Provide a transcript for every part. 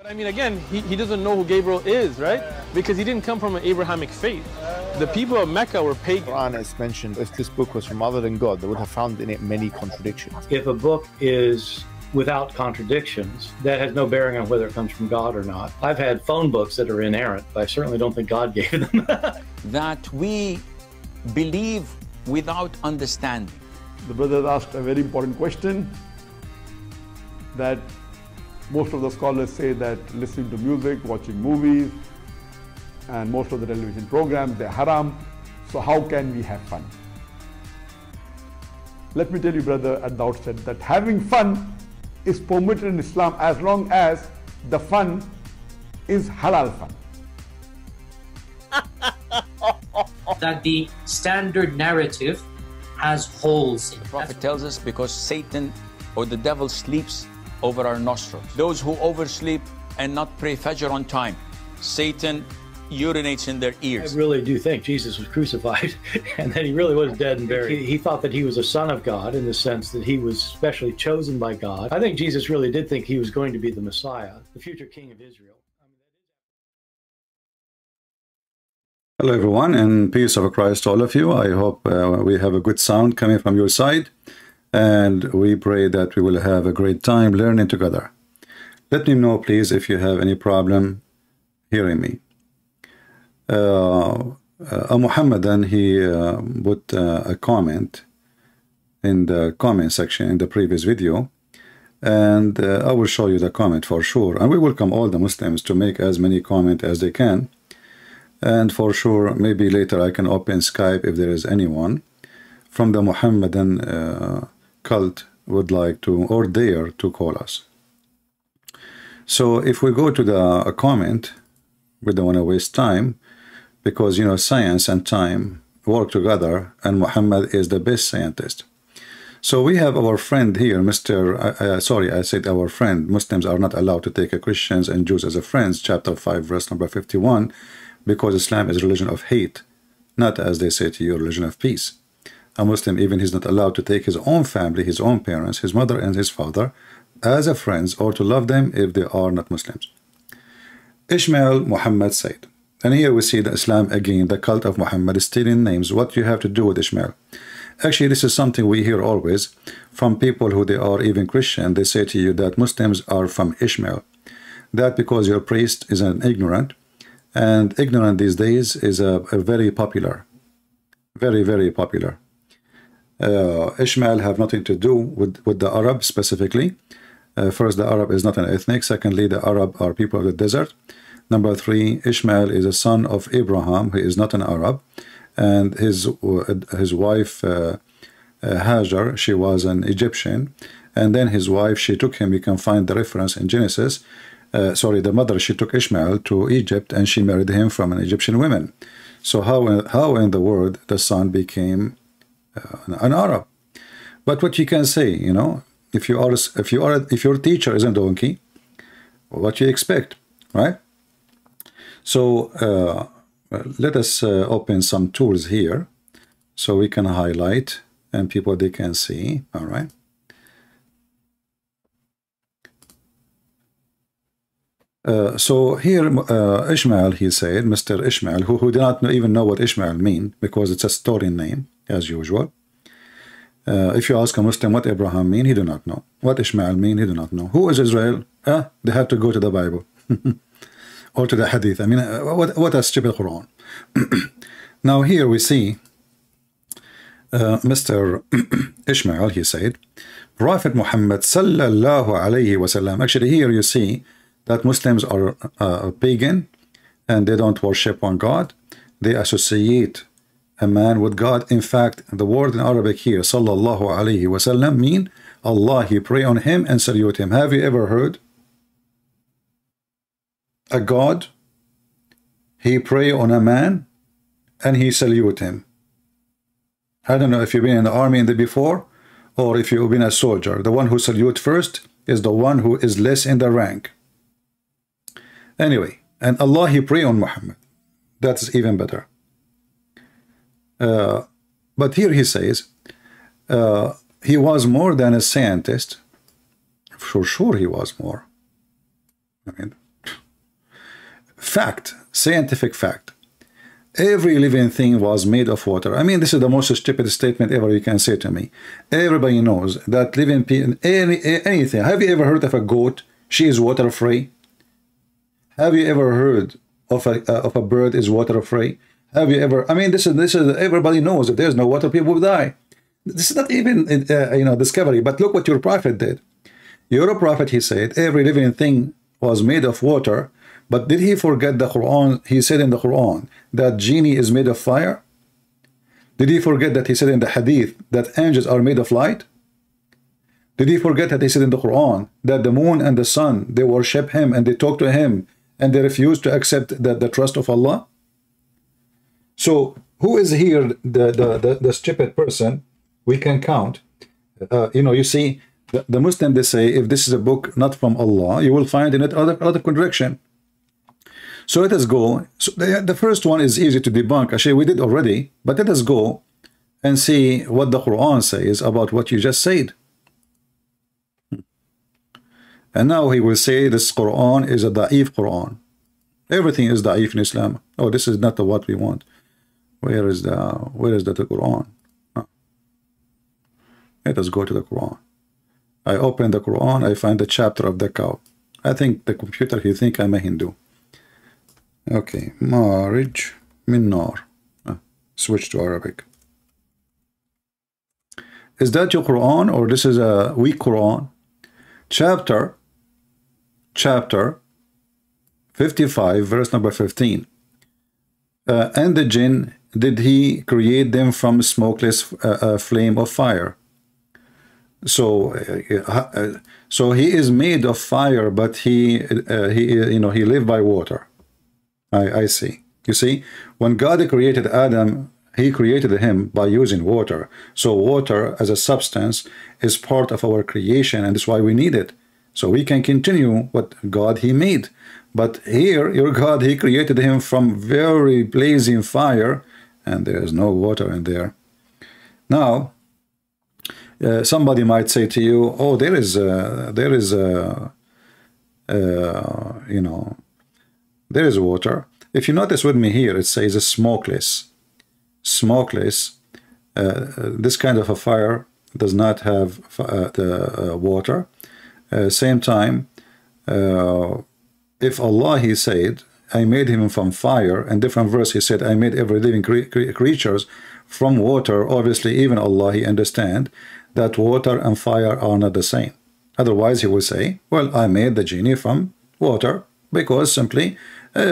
I mean, again, he doesn't know who Gabriel is, right? Because he didn't come from an Abrahamic faith. The people of Mecca were pagan. The Quran has mentioned if this book was from other than God, they would have found in it many contradictions. If a book is without contradictions, that has no bearing on whether it comes from God or not. I've had phone books that are inerrant, but I certainly don't think God gave them. That we believe without understanding. The brother asked a very important question, that most of the scholars say that listening to music, watching movies, and most of the television programs, they're haram. So how can we have fun? Let me tell you, brother, at the outset, that having fun is permitted in Islam as long as the fun is halal fun. That the standard narrative has holes in it. The Prophet tells us because Satan or the devil sleeps over our nostrils. Those who oversleep and not pray Fajr on time, Satan urinates in their ears. I really do think Jesus was crucified and that he really was dead and buried. He thought that he was a son of God in the sense that he was specially chosen by God. I think Jesus really did think he was going to be the Messiah, the future king of Israel. Hello everyone, and peace of Christ to all of you. I hope we have a good sound coming from your side, and we pray that we will have a great time learning together. Let me know please if you have any problem hearing me. Muhammadan, he put a comment in the comment section in the previous video, and I will show you the comment for sure, and we welcome all the Muslims to make as many comments as they can. And for sure, maybe later I can open Skype if there is anyone from the Muhammadan cult would like to or dare to call us. So if we go to the comment, we don't want to waste time, because you know science and time work together, and Muhammad is the best scientist. So we have our friend here, sorry, I said our friend. Muslims are not allowed to take Christians and Jews as a friends, chapter 5, verse number 51. Because Islam is a religion of hate, not as they say to you, a religion of peace. A Muslim, even he's not allowed to take his own family, his own parents, his mother and his father as a friends, or to love them if they are not Muslims. Ishmael Muhammad said, and here we see the Islam again, the cult of Muhammad is stealing names. What do you have to do with Ishmael? Actually, this is something we hear always from people who they are even Christian. They say to you that Muslims are from Ishmael. That because your priest is an ignorant, and ignorant these days is a very popular, very popular. Ishmael have nothing to do with the Arab specifically. First, the Arab is not an ethnic. Secondly, the Arab are people of the desert. Number 3, Ishmael is a son of Abraham, who is not an Arab, and his wife Hajar, she was an Egyptian, and then his wife, she took him. You can find the reference in Genesis. Sorry, the mother, she took Ishmael to Egypt and she married him from an Egyptian woman. So how in the world the son became an Arab? But what you can say, you know, if your teacher is a donkey, what you expect, right? So let us open some tools here so we can highlight and people they can see. All right. So here Ishmael, he said, Mr. Ishmael, who did not even know what Ishmael mean, because it's a stolen name as usual. If you ask a Muslim what Abraham mean, he do not know. What Ishmael mean, he do not know. Who is Israel? They have to go to the Bible or to the Hadith. I mean, what a stupid Quran. Now here we see Mr. Ishmael, he said, Prophet Muhammad sallallahu alayhi wasallam. Actually, here you see that Muslims are pagan and they don't worship on God. They associate a man with God. In fact, the word in Arabic here, sallallahu alayhi wasallam, mean Allah, he pray on him and salute him. Have you ever heard a God, he pray on a man and he salute him? I don't know if you've been in the army before, or if you've been a soldier. The one who salute first is the one who is less in the rank. Anyway, and Allah, he pray on Muhammad. That's even better. But here he says he was more than a scientist. For sure he was more. I mean, fact, scientific fact. Every living thing was made of water. I mean, this is the most stupid statement ever you can say to me. Everybody knows that living anything. Have you ever heard of a goat? She is water free. Have you ever heard of a bird is water free? Have you ever? I mean, this is everybody knows if there's no water, people will die. This is not even discovery. But look what your prophet did. Your prophet, he said, every living thing was made of water. But did he forget the Quran? He said in the Quran that genie is made of fire. Did he forget that he said in the Hadith that angels are made of light? Did he forget that he said in the Quran that the moon and the sun, they worship him and they talk to him and they refuse to accept the trust of Allah? So who is here the stupid person? We can count. You see, the Muslim, they say, if this is a book not from Allah, you will find in it other contradiction. So let us go. So the first one is easy to debunk. Actually, we did already, but let us go and see what the Quran says about what you just said. And now he will say this Quran is a da'if Quran. Everything is da'if in Islam. Oh, this is not what we want. Where is the Quran? Let us go to the Quran. I open the Quran, I find the chapter of the cow. I think the computer, he think I'm a Hindu. Okay, marriage min nar. Switch to Arabic. Is that your Quran or this is a weak Quran? Chapter 55, verse number 15. And the jinn, did he create them from smokeless flame of fire? So he is made of fire, but he lived by water. I see. You see, when God created Adam, he created him by using water. So water as a substance is part of our creation, and that's why we need it. So we can continue what God he made. But here, your God, he created him from very blazing fire, and there is no water in there. Now, somebody might say to you, oh, there is water. If you notice with me here, it says a smokeless. Smokeless. This kind of a fire does not have the water. Same time, if Allah, he said, I made him from fire, and different verse he said, I made every living creatures from water. Obviously, even Allah, he understand that water and fire are not the same. Otherwise, he will say, well, I made the genie from water, because simply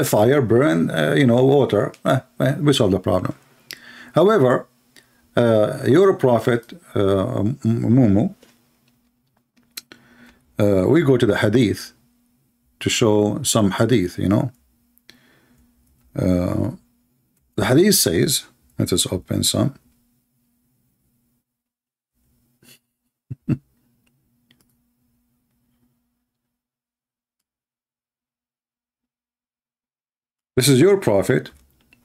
fire burn, water. We solve the problem. However, your prophet, Mumu, we go to the hadith to show some hadith, The hadith says, let us open some. This is your prophet,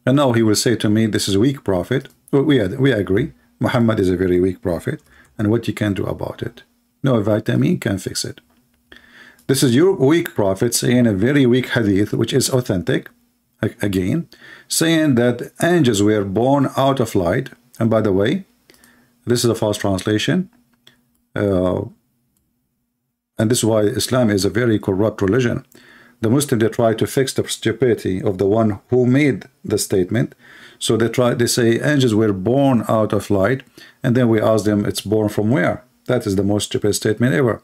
and now he will say to me, this is a weak prophet. Well, we agree. Muhammad is a very weak prophet, and what you can do about it? No vitamin can fix it. This is your weak prophet saying a very weak hadith, which is authentic, again, saying that angels were born out of light. And by the way, this is a false translation. And this is why Islam is a very corrupt religion. The Muslims, they try to fix the stupidity of the one who made the statement. So they say angels were born out of light, and then we ask them, it's born from where? That is the most stupid statement ever.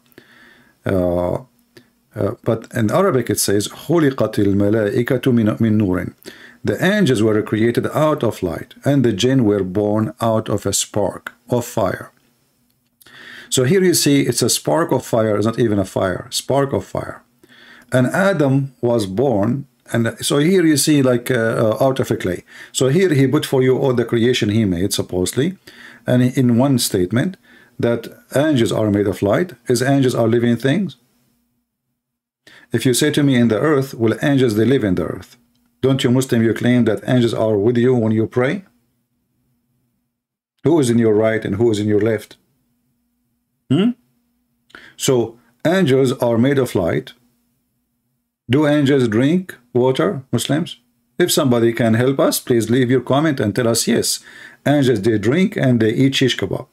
But in Arabic it says, خُلِقَتِ الْمَلَائِكَةُ مِنْ نُورٍ. The angels were created out of light, and the jinn were born out of a spark of fire. So here you see it's a spark of fire. It's not even a fire, spark of fire. And Adam was born, and so here you see like out of a clay. So here he put for you all the creation he made, supposedly, and in one statement that angels are made of light. Is angels are living things? If you say to me in the earth, well, angels, they live in the earth. Don't you Muslim, you claim that angels are with you when you pray? Who is in your right and who is in your left? So angels are made of light. Do angels drink water, Muslims? If somebody can help us, please leave your comment and tell us yes. Angels, they drink and they eat shish kebab.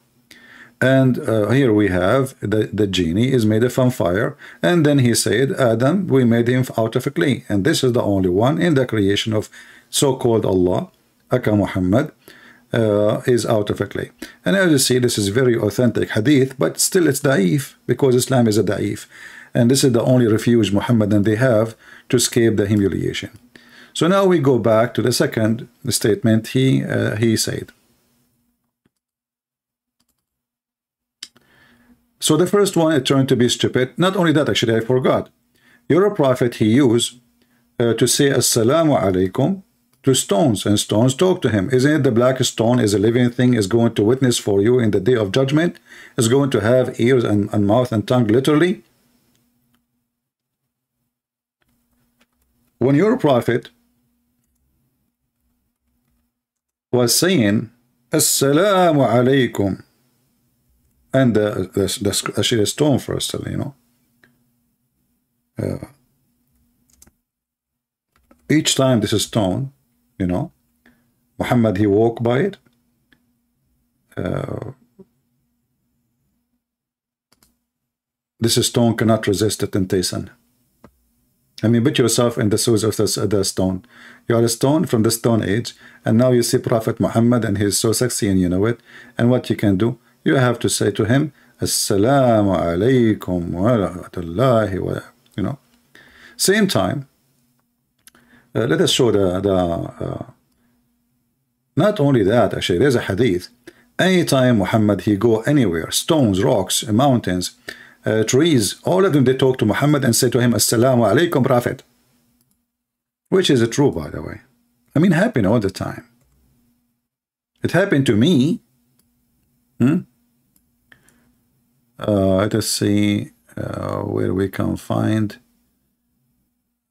And here we have the genie is made from fire. And then he said, Adam, we made him out of clay. And this is the only one in the creation of so-called Allah, Aka Muhammad, is out of clay. And as you see, this is very authentic hadith, but still it's da'if, because Islam is a da'if. And this is the only refuge Muhammadan they have to escape the humiliation. So now we go back to the second statement he said. So the first one, it turned to be stupid. Not only that, actually, I forgot. You're a prophet, he used to say Assalamu alaikum to stones, and stones talk to him. Isn't it the black stone is a living thing, is going to witness for you in the day of judgment, is going to have ears and mouth and tongue, literally? When your prophet was saying Assalamu alaikum, and the stone first, you know, each time this is stone, you know, Muhammad, he walked by it. This stone cannot resist the temptation. I mean, put yourself in the shoes of the stone. You are a stone from the Stone Age, and now you see Prophet Muhammad, and he's so sexy, and you know it. And what you can do, you have to say to him, Assalamu alaikum wa rahmatullahi wa, you know. Same time, let us show not only that, actually, there's a hadith. Anytime Muhammad, he go anywhere, stones, rocks, mountains, trees, all of them, they talk to Muhammad and say to him, Assalamu alaikum, Prophet. Which is true, by the way. I mean, happen all the time. It happened to me. Let us see where we can find.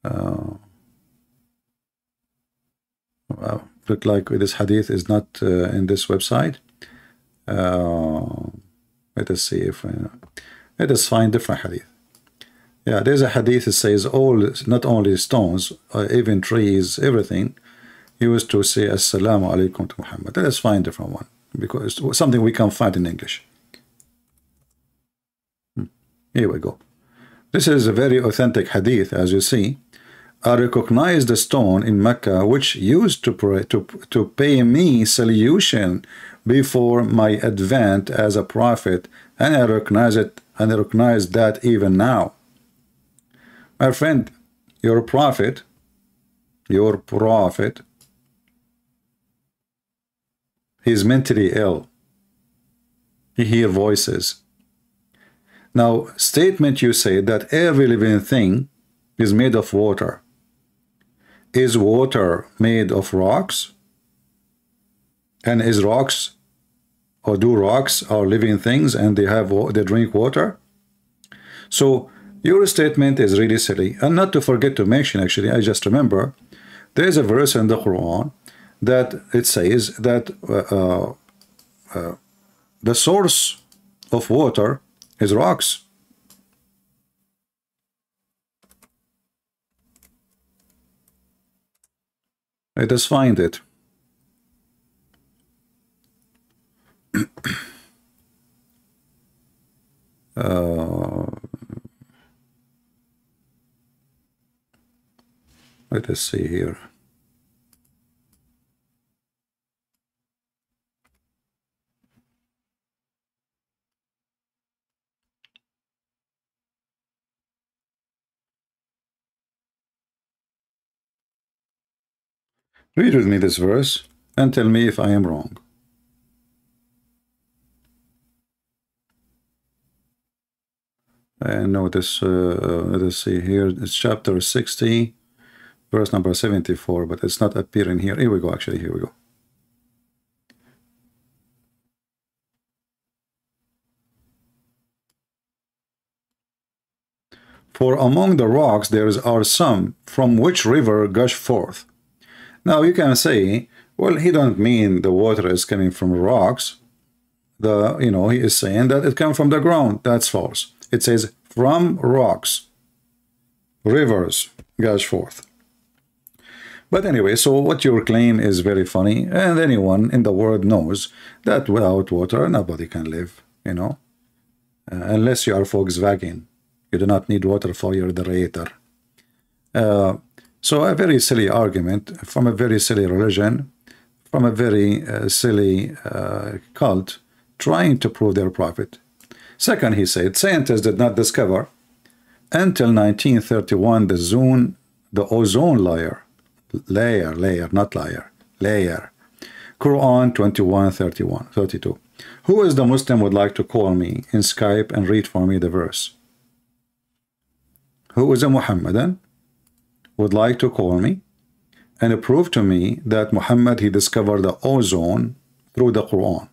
Well, look like this hadith is not in this website. Let us see if let us find different hadith. Yeah, there's a hadith that says all, not only stones, even trees, everything, he used to say Assalamu alaikum to Muhammad. Let us find a different one, because it's something we can find in English. Here we go. This is a very authentic hadith, as you see. I recognize the stone in Mecca which used to pray, to pay me salutation before my advent as a prophet, and I recognize it, and I recognize that even now. My friend, your prophet, he's mentally ill. He hears voices. Now, statement you say that every living thing is made of water. Is water made of rocks? And is rocks, or do rocks are living things and they drink water? So your statement is really silly. And not to forget to mention, actually, I just remember, there is a verse in the Quran that it says that the source of water is rocks. Let us find it. Let us see here. Read with me this verse and tell me if I am wrong. And notice, let us see here, it's chapter 60, verse number 74, but it's not appearing here. Here we go, actually, here we go. For among the rocks there are some from which river gush forth. Now you can say, well, he don't mean the water is coming from rocks. He is saying that it comes from the ground. That's false. It says from rocks, rivers gush forth. But anyway, so what your claim is very funny, and anyone in the world knows that without water nobody can live, you know, unless you are Volkswagen. You do not need water for your generator. So a very silly argument from a very silly religion, from a very silly cult, trying to prove their prophet. Second, he said, scientists did not discover until 1931 the ozone layer, not liar, layer. Quran 21:32. Who is the Muslim would like to call me in Skype and read for me the verse? Who is a Muhammadan would like to call me and prove to me that Muhammad, he discovered the ozone through the Quran?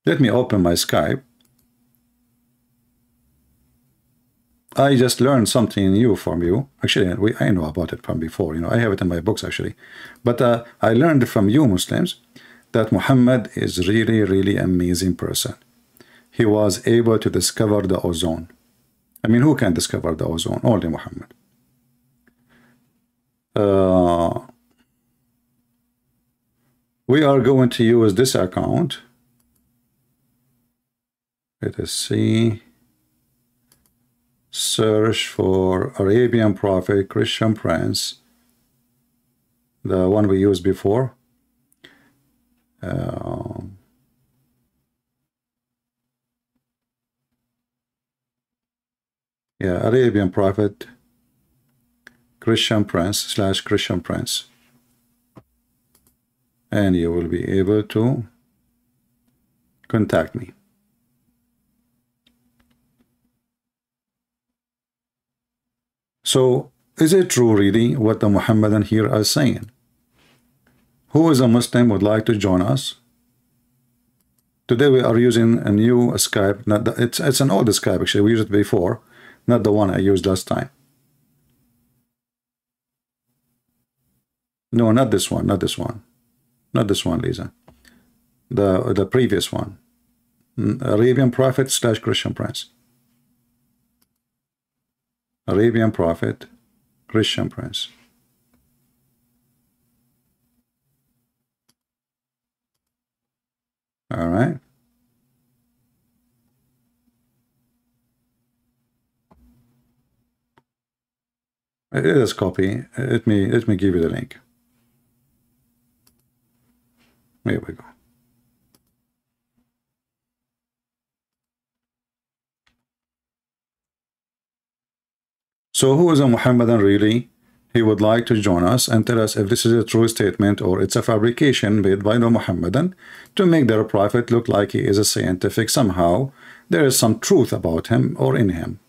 Let me open my Skype. I just learned something new from you. Actually, I know about it from before. You know, I have it in my books actually. But I learned from you Muslims that Muhammad is really, really amazing person. He was able to discover the ozone. I mean, who can discover the ozone? Only Muhammad. We are going to use this account. Let us see. Search for Arabian Prophet, Christian Prince, the one we used before. Yeah, Arabian Prophet, Christian Prince / Christian Prince. And you will be able to contact me. So, is it true really what the Muhammadan here are saying? Who is a Muslim would like to join us? Today we are using a new Skype. Not the, it's an old Skype actually. We used it before, not the one I used last time. No, not this one. Not this one. Not this one, Lisa. The previous one. Arabian Prophet / Christian Prince. Arabian Prophet, Christian Prince. All right. It is copy. Let me give you the link. Here we go. So who is a Muhammadan really? He would like to join us and tell us if this is a true statement or it's a fabrication made by no Muhammadan to make their prophet look like he is a scientific somehow. There is some truth about him or in him.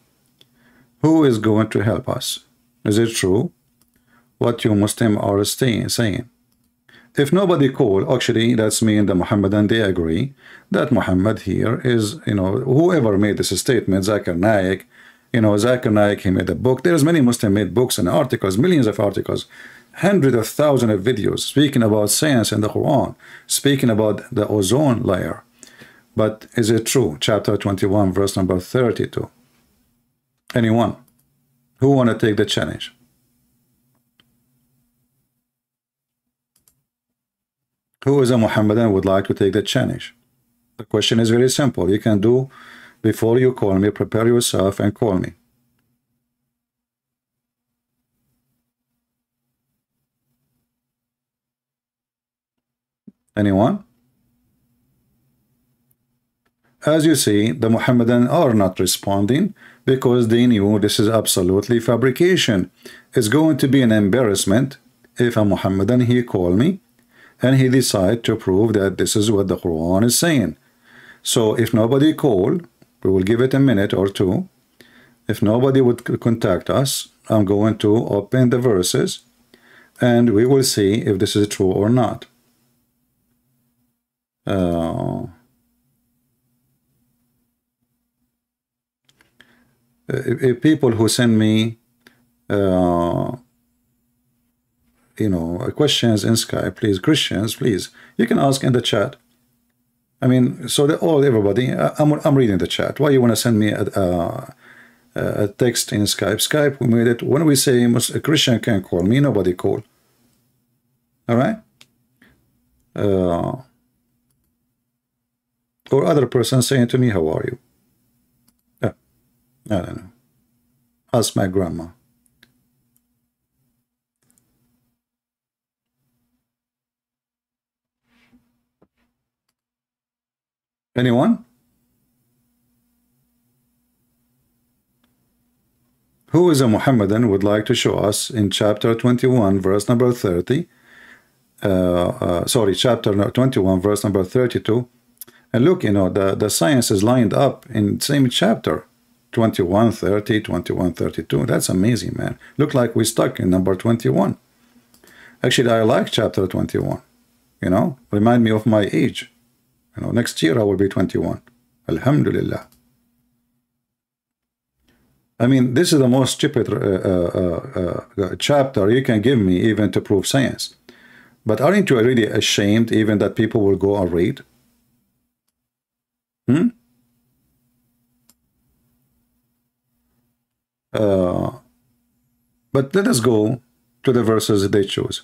Who is going to help us? Is it true what you Muslims are saying? If nobody call, actually that's me and the Muhammadan, they agree that Muhammad here is, you know, whoever made this statement, Zakir Naik, you know, Zakir Naik, he made a book. There's many Muslim made books and articles, millions of articles, hundreds of thousands of videos speaking about science in the Quran, speaking about the ozone layer. But is it true? Chapter 21, verse number 32. Anyone who want to take the challenge? Who is a Muhammadan would like to take the challenge? The question is very simple. You can do before you call me, prepare yourself and call me. Anyone? As you see, the Muhammadan are not responding because they knew this is absolutely fabrication. It's going to be an embarrassment if a Muhammadan he call me and he decide to prove that this is what the Quran is saying. So if nobody call, we will give it a minute or two. If nobody would contact us, I'm going to open the verses and we will see if this is true or not. If people who send me you know, questions in Skype, please, Christians, please, you can ask in the chat. I mean, so that everybody, I'm reading the chat. Why you want to send me text in Skype. Skype, we made it. When we say a Christian can call me, nobody call. All right? Or other person saying to me, how are you? I don't know. Ask my grandma. Anyone? Who is a Muhammadan would like to show us in chapter 21, verse number 30, chapter 21, verse number 32. And look, you know, the science is lined up in same chapter, 21, 30, 21, 32. That's amazing, man. Look like we're stuck in number 21. Actually, I like chapter 21, you know, remind me of my age. You know, next year I will be 21. Alhamdulillah. I mean, this is the most stupid chapter you can give me even to prove science. But aren't you already ashamed even that people will go and read? But let us go to the verses they choose.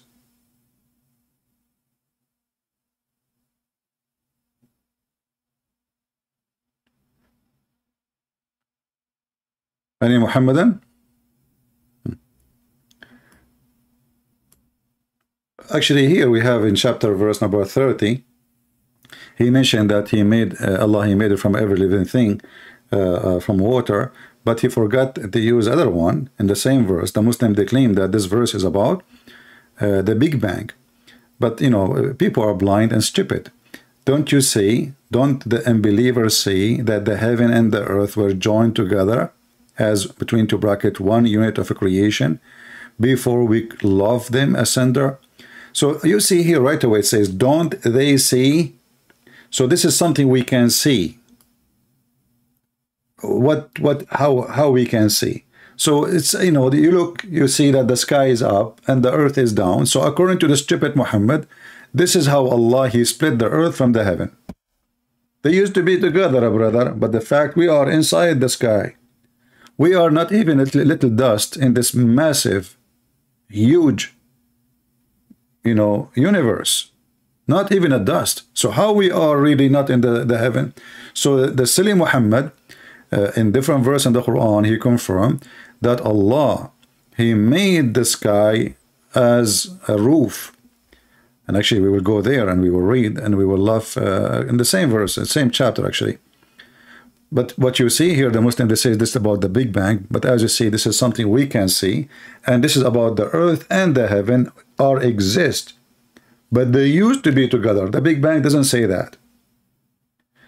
Any Muhammadan? Actually, here we have in chapter verse number 30, he mentioned that he made Allah, he made it from every living thing, from water, but he forgot to use other one in the same verse. The Muslim, they claim that this verse is about the Big Bang. But, you know, people are blind and stupid. Don't you say, don't the unbelievers say that the heaven and the earth were joined together as between two brackets one unit of a creation before we love them asunder? So you see here right away it says, don't they see? So this is something we can see. How we can see? So it's, you know, you look, you see that the sky is up and the earth is down. So according to the stupid Muhammad, this is how Allah, he split the earth from the heaven. They used to be together, brother, but the fact we are inside the sky. We are not even a little dust in this massive, huge, you know, universe. Not even a dust. So how we are really not in the heaven? So the silly Muhammad, in different verse in the Quran, he confirmed that Allah, he made the sky as a roof. And actually we will go there and we will read and we will laugh in the same verse, the same chapter actually. But what you see here, the Muslim, they say this is about the Big Bang, but as you see, this is something we can see, and this is about the earth and the heaven are exist, but they used to be together. The Big Bang doesn't say that.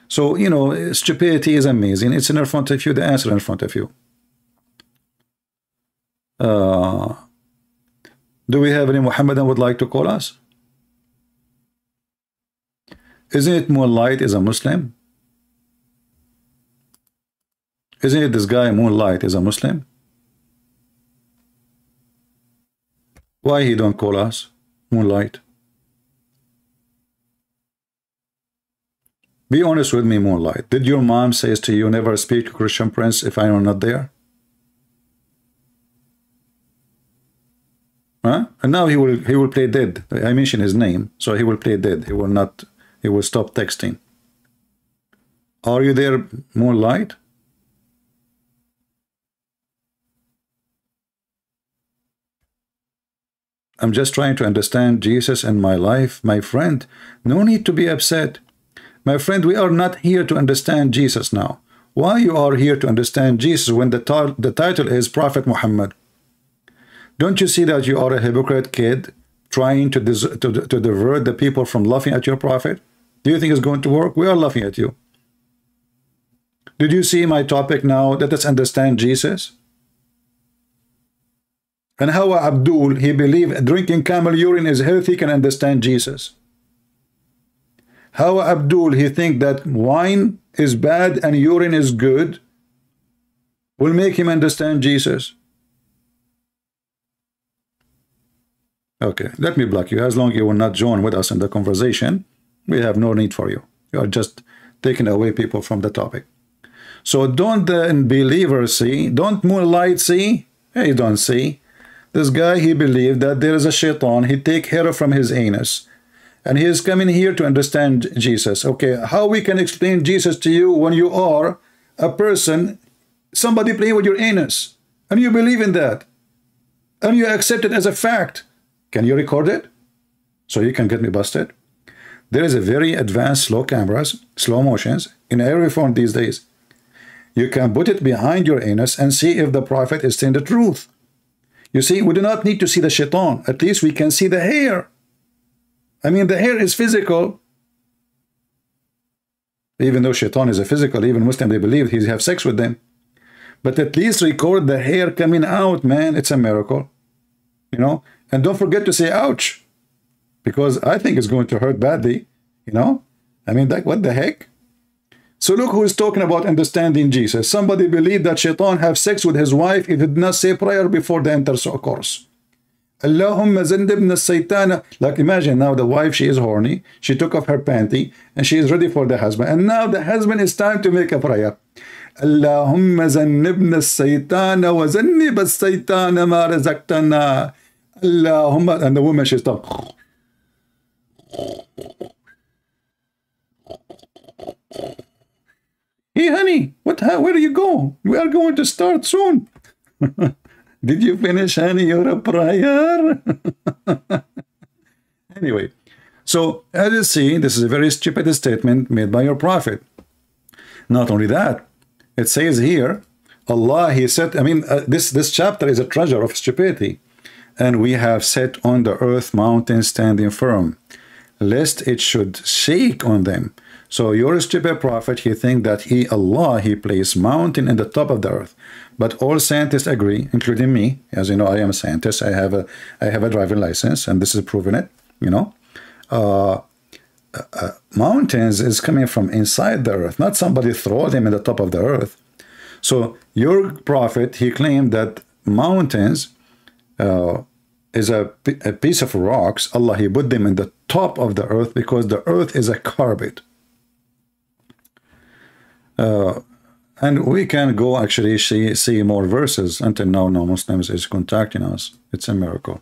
So, you know, stupidity is amazing. It's in front of you, the answer in front of you. Do we have any Muhammadan would like to call us? Isn't it Moonlight is a Muslim? Isn't it this guy Moonlight is a Muslim? Why he don't call us Moonlight? Be honest with me, Moonlight. Did your mom says to you, never speak to Christian Prince if I am not there? Huh? And now he will play dead. I mentioned his name, so he will play dead. He will not. He will stop texting. Are you there, Moonlight? I'm just trying to understand Jesus in my life, my friend. No need to be upset. My friend, we are not here to understand Jesus now. Why you are here to understand Jesus when the title is Prophet Muhammad? Don't you see that you are a hypocrite kid trying to divert the people from laughing at your prophet? Do you think it's going to work? We are laughing at you. Did you see my topic now? Let us understand Jesus. And how Abdul, he believed drinking camel urine is healthy, can understand Jesus. How Abdul, he think that wine is bad and urine is good, will make him understand Jesus. Okay, let me block you. As long as you will not join with us in the conversation, we have no need for you. You are just taking away people from the topic. So don't the unbeliever see, don't moonlight see, he don't see. This guy, he believed that there is a shaitan, he take hair from his anus, and he is coming here to understand Jesus. Okay, how we can explain Jesus to you when you are a person, somebody playing with your anus, and you believe in that, and you accept it as a fact? Can you record it so you can get me busted? There is a very advanced slow cameras, slow motions in every phone these days. You can put it behind your anus and see if the prophet is saying the truth. You see, we do not need to see the shaitan. At least we can see the hair. I mean, the hair is physical. Even though shaitan is a physical, even Muslim, they believe he have sex with them. But at least record the hair coming out, man. It's a miracle. You know? And don't forget to say ouch. Because I think it's going to hurt badly. You know? I mean, like, what the heck? So look who is talking about understanding Jesus. Somebody believed that shaitan have sex with his wife. He did not say prayer before the intercourse. Allahumma zannibna saytana. Like, imagine now the wife, she is horny. She took off her panty and she is ready for the husband. And now the husband is time to make a prayer. Allahumma zannibna saytana wa zannib as-saytana ma razaqtana. Allahumma. And the woman, she stopped. Hey, honey, where do you go? We are going to start soon. Did you finish, honey, your prayer? Anyway, so as you see, this is a very stupid statement made by your prophet. Not only that, it says here, Allah, he said, I mean, this chapter is a treasure of stupidity. And we have set on the earth mountains standing firm, lest it should shake on them. So your stupid prophet, he think that Allah, he placed mountain in the top of the earth. But all scientists agree, including me. As you know, I am a scientist. I have a driving license, and this is proving it. You know, mountains is coming from inside the earth, not somebody throw them in the top of the earth. So your prophet, he claimed that mountains is a piece of rocks. Allah, he put them in the top of the earth because the earth is a carpet. And we can go actually see more verses. Until now, no Muslims is contacting us. It's a miracle.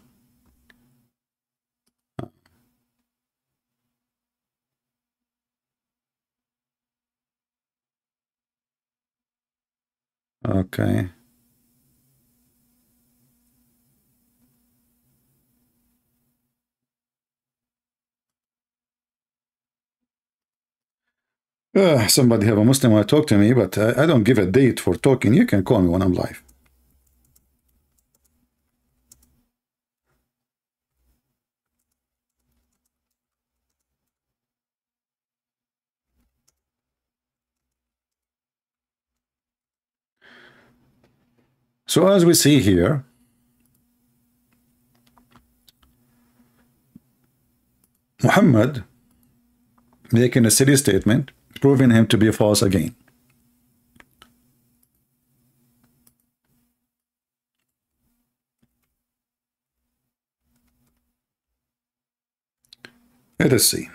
Okay. Somebody have a Muslim want to talk to me, but I don't give a date for talking. You can call me when I'm live. So as we see here, Muhammad making a silly statement, proving him to be false again. Let us see.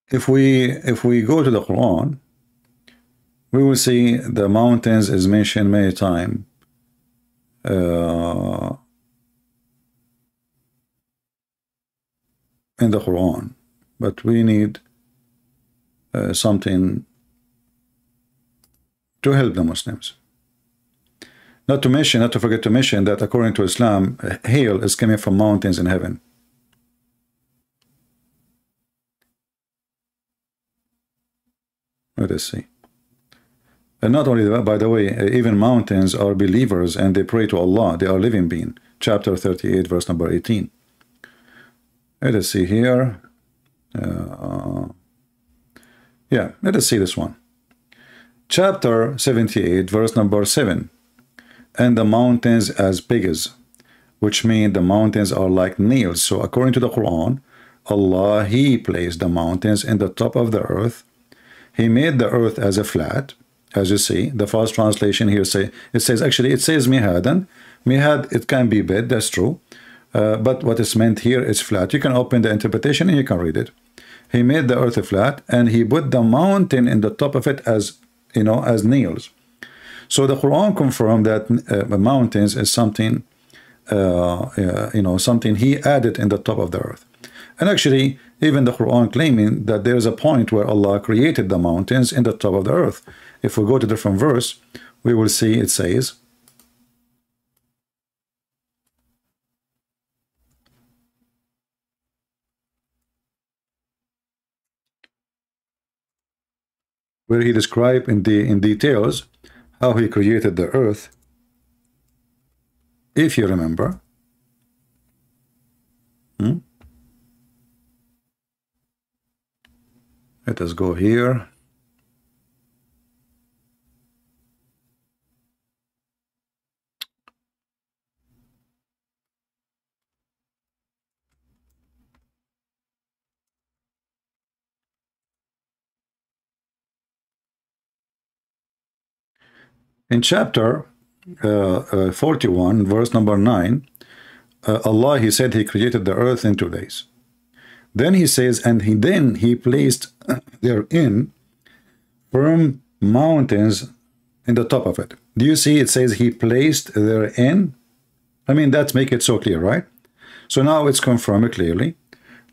If we go to the Quran, we will see the mountains is mentioned many times. In the Quran, but we need something to help the Muslims. Not to forget to mention that according to Islam, hail is coming from mountains in heaven. Let us see. And not only that, by the way, even mountains are believers and they pray to Allah. They are living beings. Chapter 38, verse number 18. Let us see here. Yeah, let us see this one. Chapter 78, verse number 7. And the mountains as pigs, which mean the mountains are like nails. So according to the Quran, Allah, He placed the mountains in the top of the earth. He made the earth as a flat. As you see, the false translation here it says mihadan, Mihad, it can be bed, that's true. But what is meant here is flat. You can open the interpretation and you can read it. He made the earth flat and he put the mountain in the top of it as, you know, as nails. So the Quran confirmed that mountains is something, you know, something he added in the top of the earth. And actually, even the Quran claiming that there is a point where Allah created the mountains in the top of the earth. If we go to different verse, we will see it says, where he described in details how he created the earth. If you remember, let us go here. In chapter 41, verse number 9, Allah, he said he created the earth in 2 days. Then he says, and he placed therein firm mountains in the top of it. Do you see it says he placed therein? I mean, that make it so clear, right? So now it's confirmed clearly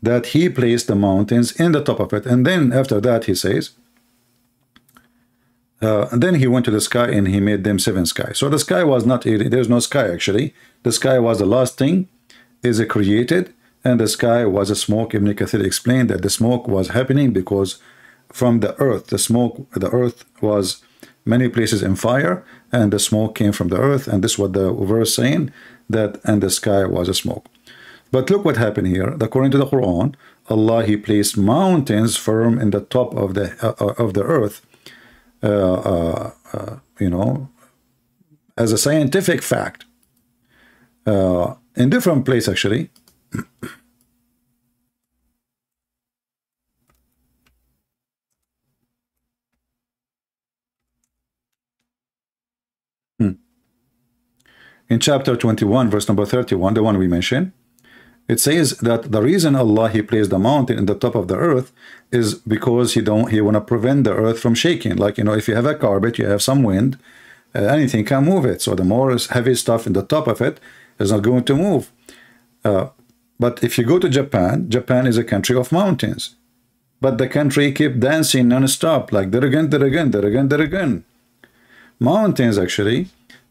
that he placed the mountains in the top of it. And then after that he says, and then he went to the sky and he made them 7 skies. So the sky was not, there's no sky actually. The sky was the last thing is created, and the sky was a smoke. Ibn Kathir explained that the smoke was happening because from the earth, the earth was many places in fire, and the smoke came from the earth, and this is what the verse saying, that and the sky was a smoke. But look what happened here. According to the Quran, Allah, he placed mountains firm in the top of the earth, you know, as a scientific fact, in different place actually. In chapter 21, verse number 31, the one we mentioned, it says that the reason Allah, he placed the mountain in the top of the earth is because he want to prevent the earth from shaking. Like, you know, if you have a carpet, you have some wind, anything can move it. So the more heavy stuff in the top of it is not going to move. But if you go to Japan, Japan is a country of mountains. But the country keep dancing non-stop, like there again, there again, there again, there again. Mountains actually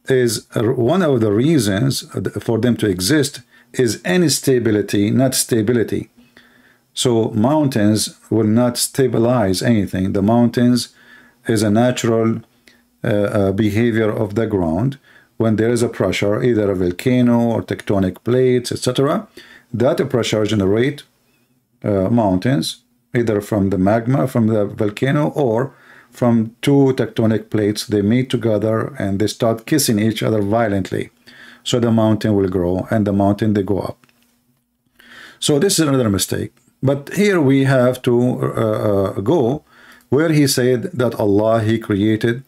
is one of the reasons for them to exist is instability, not stability. So mountains will not stabilize anything. The mountains is a natural behavior of the ground. When there is a pressure, either a volcano or tectonic plates, etc., that pressure generate mountains, either from the magma, from the volcano, or from 2 tectonic plates. They meet together and they start kissing each other violently. So the mountain will grow, and the mountain, they go up. So this is another mistake. But here we have to go where he said that Allah, he created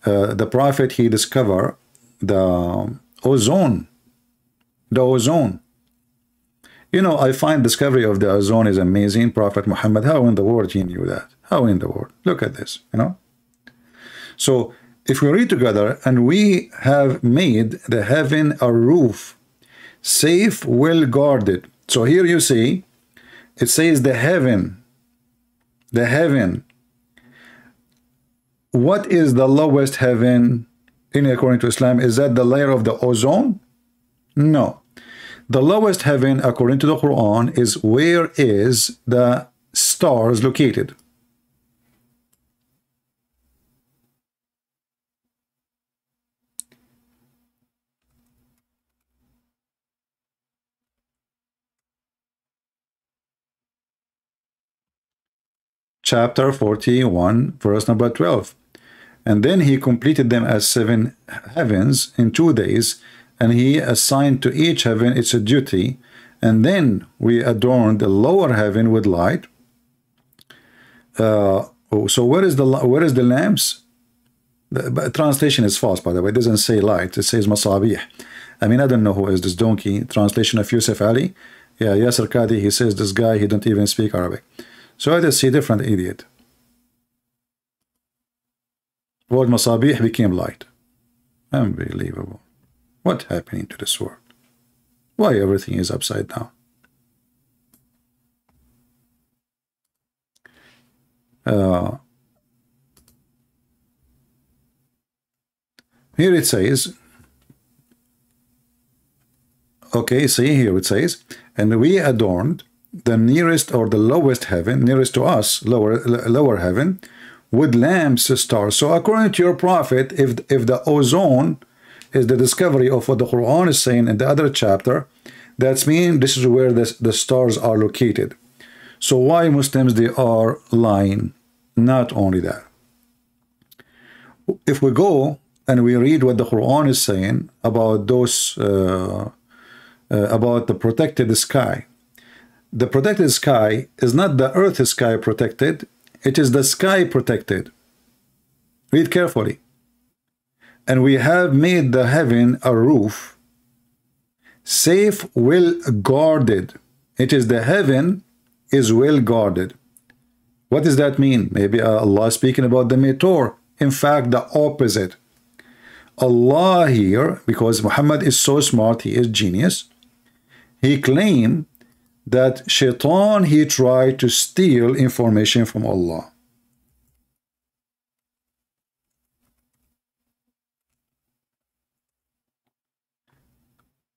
the Prophet, he discovered the ozone. The ozone. You know, I find discovery of the ozone is amazing. Prophet Muhammad, how in the world he knew that? How in the world? Look at this, you know. So if we read together, and we have made the heaven a roof, safe, well guarded. So here you see, it says the heaven. The heaven. What is the lowest heaven according to Islam? Is that the layer of the ozone? No. The lowest heaven according to the Quran is where is the stars located. Chapter 41, verse number 12. And then he completed them as 7 heavens in 2 days, and he assigned to each heaven its duty, and then we adorned the lower heaven with light. So where is the lamps? The translation is false, by the way. It doesn't say light, it says masabih. I mean, I don't know who is this donkey. Translation of Yusuf Ali. Yeah, Yasser Qadi, he says this guy, he don't even speak Arabic. So I just see different idiot. Word Masabih became light. Unbelievable. What happening to this world? Why everything is upside down? Here it says, okay, see here it says, and we adorned the nearest or the lowest heaven, nearest to us, lower heaven, with lamps, stars. So according to your prophet, if the ozone is the discovery of what the Quran is saying in the other chapter, that's mean this is where the stars are located. So why Muslims, they are lying? Not only that. If we go and we read what the Quran is saying about those, about the protected sky. The protected sky is not the earth sky protected, it is the sky protected. Read carefully. And we have made the heaven a roof, safe, well guarded. It is the heaven is well guarded. What does that mean? Maybe Allah is speaking about the meteor. In fact, the opposite. Allah here, because Muhammad is so smart, he is genius, he claimed that Shaitan, he tried to steal information from Allah.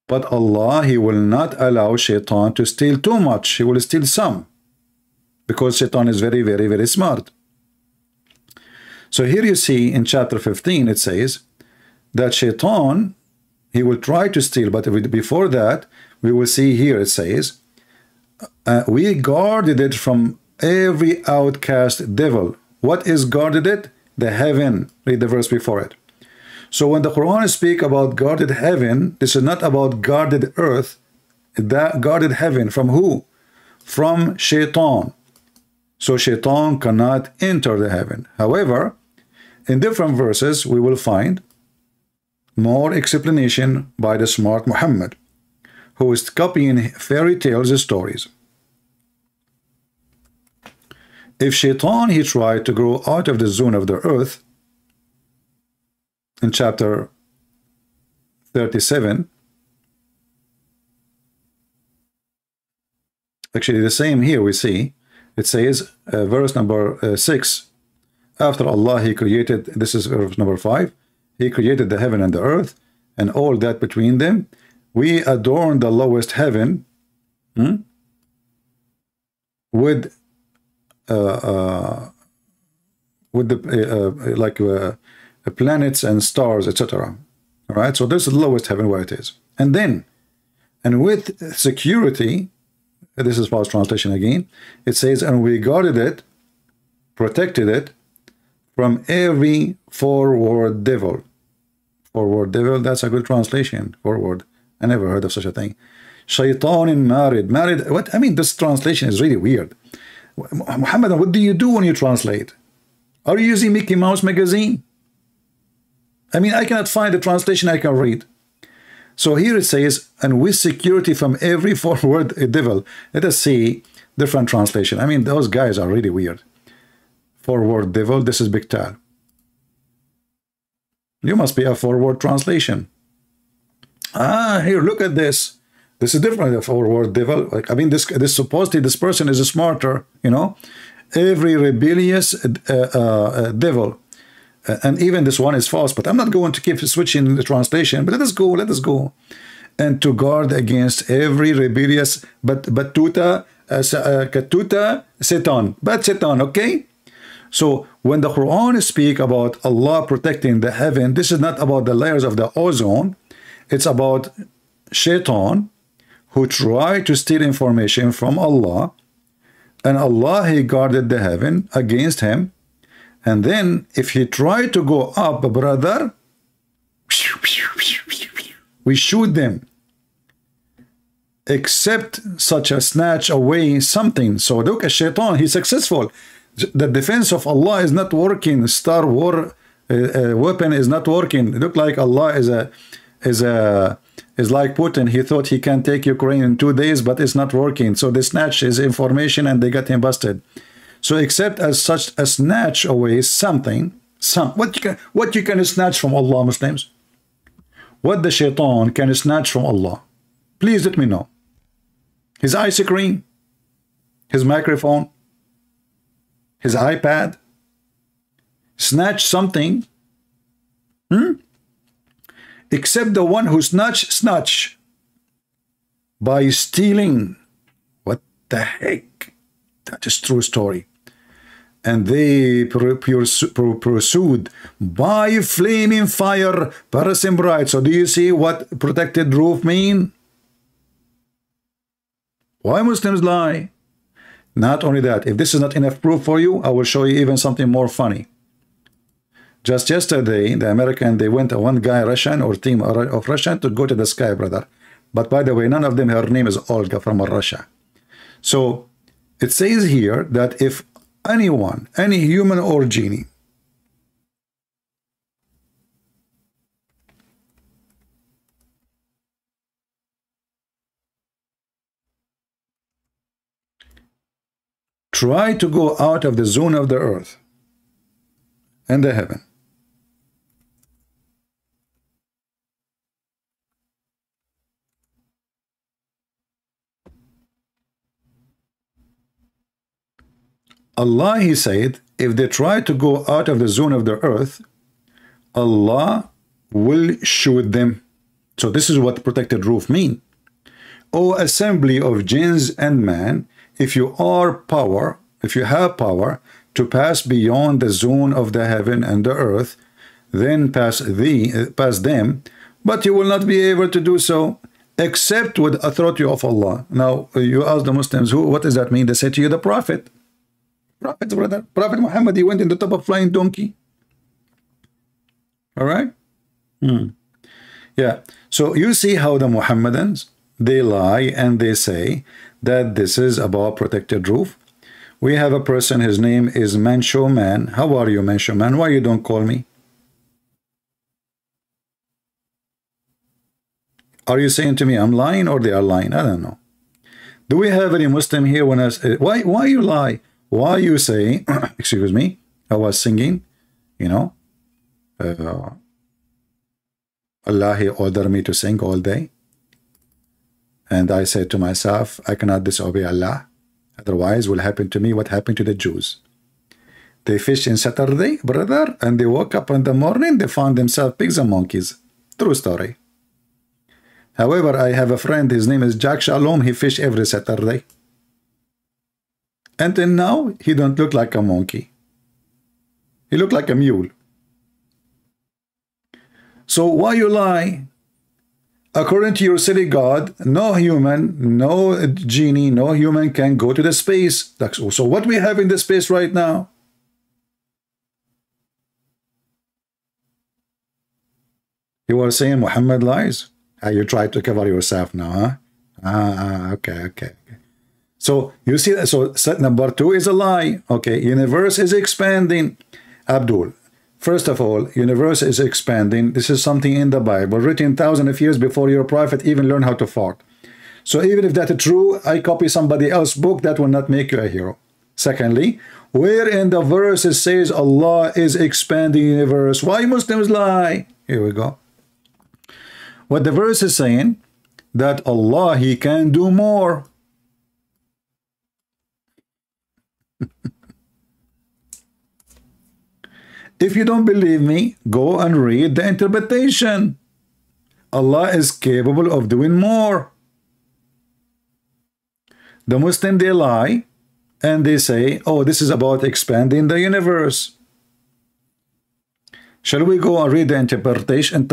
But Allah, he will not allow Shaitan to steal too much. He will steal some. Because Shaitan is very, very, very smart. So here you see in chapter 15, it says that Shaitan, he will try to steal. But before that, we will see here, it says, we guarded it from every outcast devil. What is guarded it? The heaven. Read the verse before it. So when the Quran speaks about guarded heaven, this is not about guarded earth. That guarded heaven from who? From Shaitan. So Shaitan cannot enter the heaven. However, in different verses, we will find more explanation by the smart Muhammad, who is copying fairy tales and stories. If Shaitan, he tried to grow out of the zone of the earth, in chapter 37, actually the same here we see, it says, verse number 6, after Allah, he created, this is verse number 5, he created the heaven and the earth, and all that between them. We adorn the lowest heaven with the planets and stars, etc. All right, so this is the lowest heaven where it is. And then, and with security, this is false translation again, it says, and we guarded it, protected it from every forward devil. Forward devil, that's a good translation. Forward. I never heard of such a thing. Shaitan married. Married, what? I mean, this translation is really weird. Muhammad, what do you do when you translate? Are you using Mickey Mouse magazine? I mean, I cannot find a translation I can read. So here it says, and with security from every forward devil. Let us see different translation. I mean, those guys are really weird. Forward devil, this is Big Tal. You must be a forward translation. Ah, here, look at this. This is different, a forward devil. Like, I mean, this supposedly this person is smarter, you know. Every rebellious devil. And even this one is false, but I'm not going to keep switching the translation, but let us go. And to guard against every rebellious, katuta, Satan, okay? So when the Quran speaks about Allah protecting the heaven, this is not about the layers of the ozone. It's about Shaitan, who tried to steal information from Allah, and Allah, he guarded the heaven against him. And then if he tried to go up, brother, we shoot them, except such a snatch away something. So look at Shaitan, he's successful. The defense of Allah is not working. Star War weapon is not working. It look like Allah is a It's like Putin. He thought he can take Ukraine in 2 days, but it's not working. So they snatch his information and they got him busted. So except as such a snatch away something, what you can snatch from Allah, Muslims? What the shaitan can snatch from Allah? Please let me know. His ice cream, his microphone, his iPad. Snatch something. Except the one who snatch by stealing. What the heck? That is true story. And they pursued by flaming fire, piercing bright. So do you see what protected roof mean? Why Muslims lie? Not only that, if this is not enough proof for you, I will show you even something more funny. Just yesterday, the American, they went, one guy, Russian or team of Russian, to go to the sky, brother. But by the way, none of them, her name is Olga from Russia. So it says here that if anyone, any human or genie, try to go out of the zone of the earth and the heaven, Allah, he said, if they try to go out of the zone of the earth, Allah will shoot them. So this is what protected roof mean. O assembly of jinns and man, if you have power to pass beyond the zone of the heaven and the earth, then pass them, but you will not be able to do so except with authority of Allah. Now you ask the Muslims, what does that mean? They say to you, the Prophet. Prophet, brother. Prophet Muhammad, he went in the top of flying donkey. All right? Yeah. So you see how the Muhammadans, they lie and they say that this is about protected roof. We have a person, his name is Mancho Man. How are you, Mancho Man? Why you don't call me? Are you saying to me I'm lying or they are lying? I don't know. Do we have any Muslim here when I say, why you lie? Why you say, excuse me, I was singing, you know, Allah, he ordered me to sing all day. And I said to myself, I cannot disobey Allah. Otherwise, will happen to me what happened to the Jews. They fished in Saturday, brother, and they woke up in the morning, they found themselves pigs and monkeys. True story. However, I have a friend, his name is Jack Shalom, he fished every Saturday. Until now, he don't look like a monkey. He look like a mule. So why you lie? According to your silly God, no human, no genie, no human can go to the space. So what we have in the space right now? You are saying Muhammad lies? You try to cover yourself now, huh? Okay. So you see that. So set number 2 is a lie. Okay, universe is expanding. Abdul, first of all, universe is expanding. This is something in the Bible written thousands of years before your prophet even learned how to fart. So even if that is true, I copy somebody else's book, that will not make you a hero. Secondly, where in the verse it says Allah is expanding universe? Why Muslims lie? Here we go. What the verse is saying, that Allah, he can do more. If you don't believe me, go and read the interpretation. Allah is capable of doing more. The Muslim, they lie and they say, oh, this is about expanding the universe. Shall we go and read the interpretation?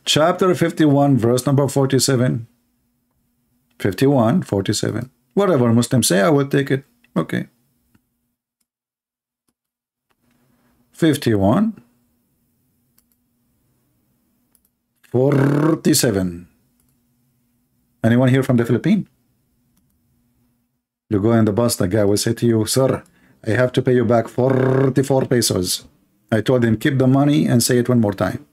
Chapter 51, verse number 47. 51, 47. Whatever Muslims say, I will take it. Okay. 51, 47. Anyone here from the Philippines? You go in the bus, the guy will say to you, sir, I have to pay you back 44 pesos. I told him, keep the money and say it one more time.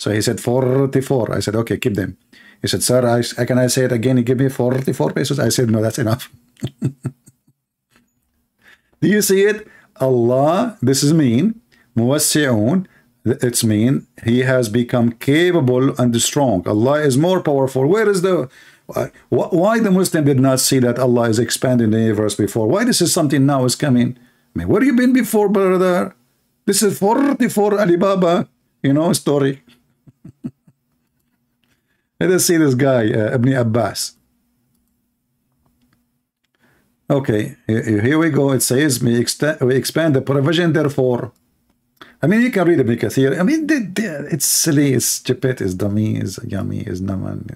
So he said 44. I said, okay, keep them. He said, sir, can I say it again? He gave me 44 pesos. I said, no, that's enough. Do you see it? Allah, this is mean. Muwassi'un, it's mean. He has become capable and strong. Allah is more powerful. Where is the... Why the Muslim did not see that Allah is expanding the universe before? Why this is something now is coming? I mean, where have you been before, brother? This is 44 Alibaba, you know, story. Let us see this guy, Ibn Abbas. Okay, here we go. It says, we expand the provision, therefore. I mean, you can read Ibn Kathir. I mean, it's silly, it's stupid, it's dummy, it's yummy, it's naman.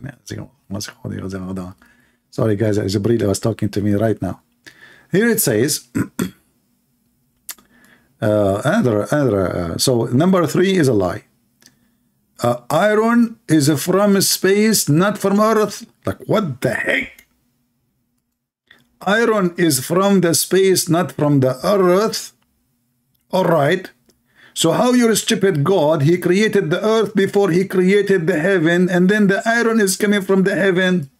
Sorry, guys, Jibreel was talking to me right now. Here it says, so number 3 is a lie. Iron is from space, not from Earth. Like, what the heck? Iron is from the space, not from the Earth. All right. So how your stupid God, he created the earth before he created the heaven, and then the iron is coming from the heaven?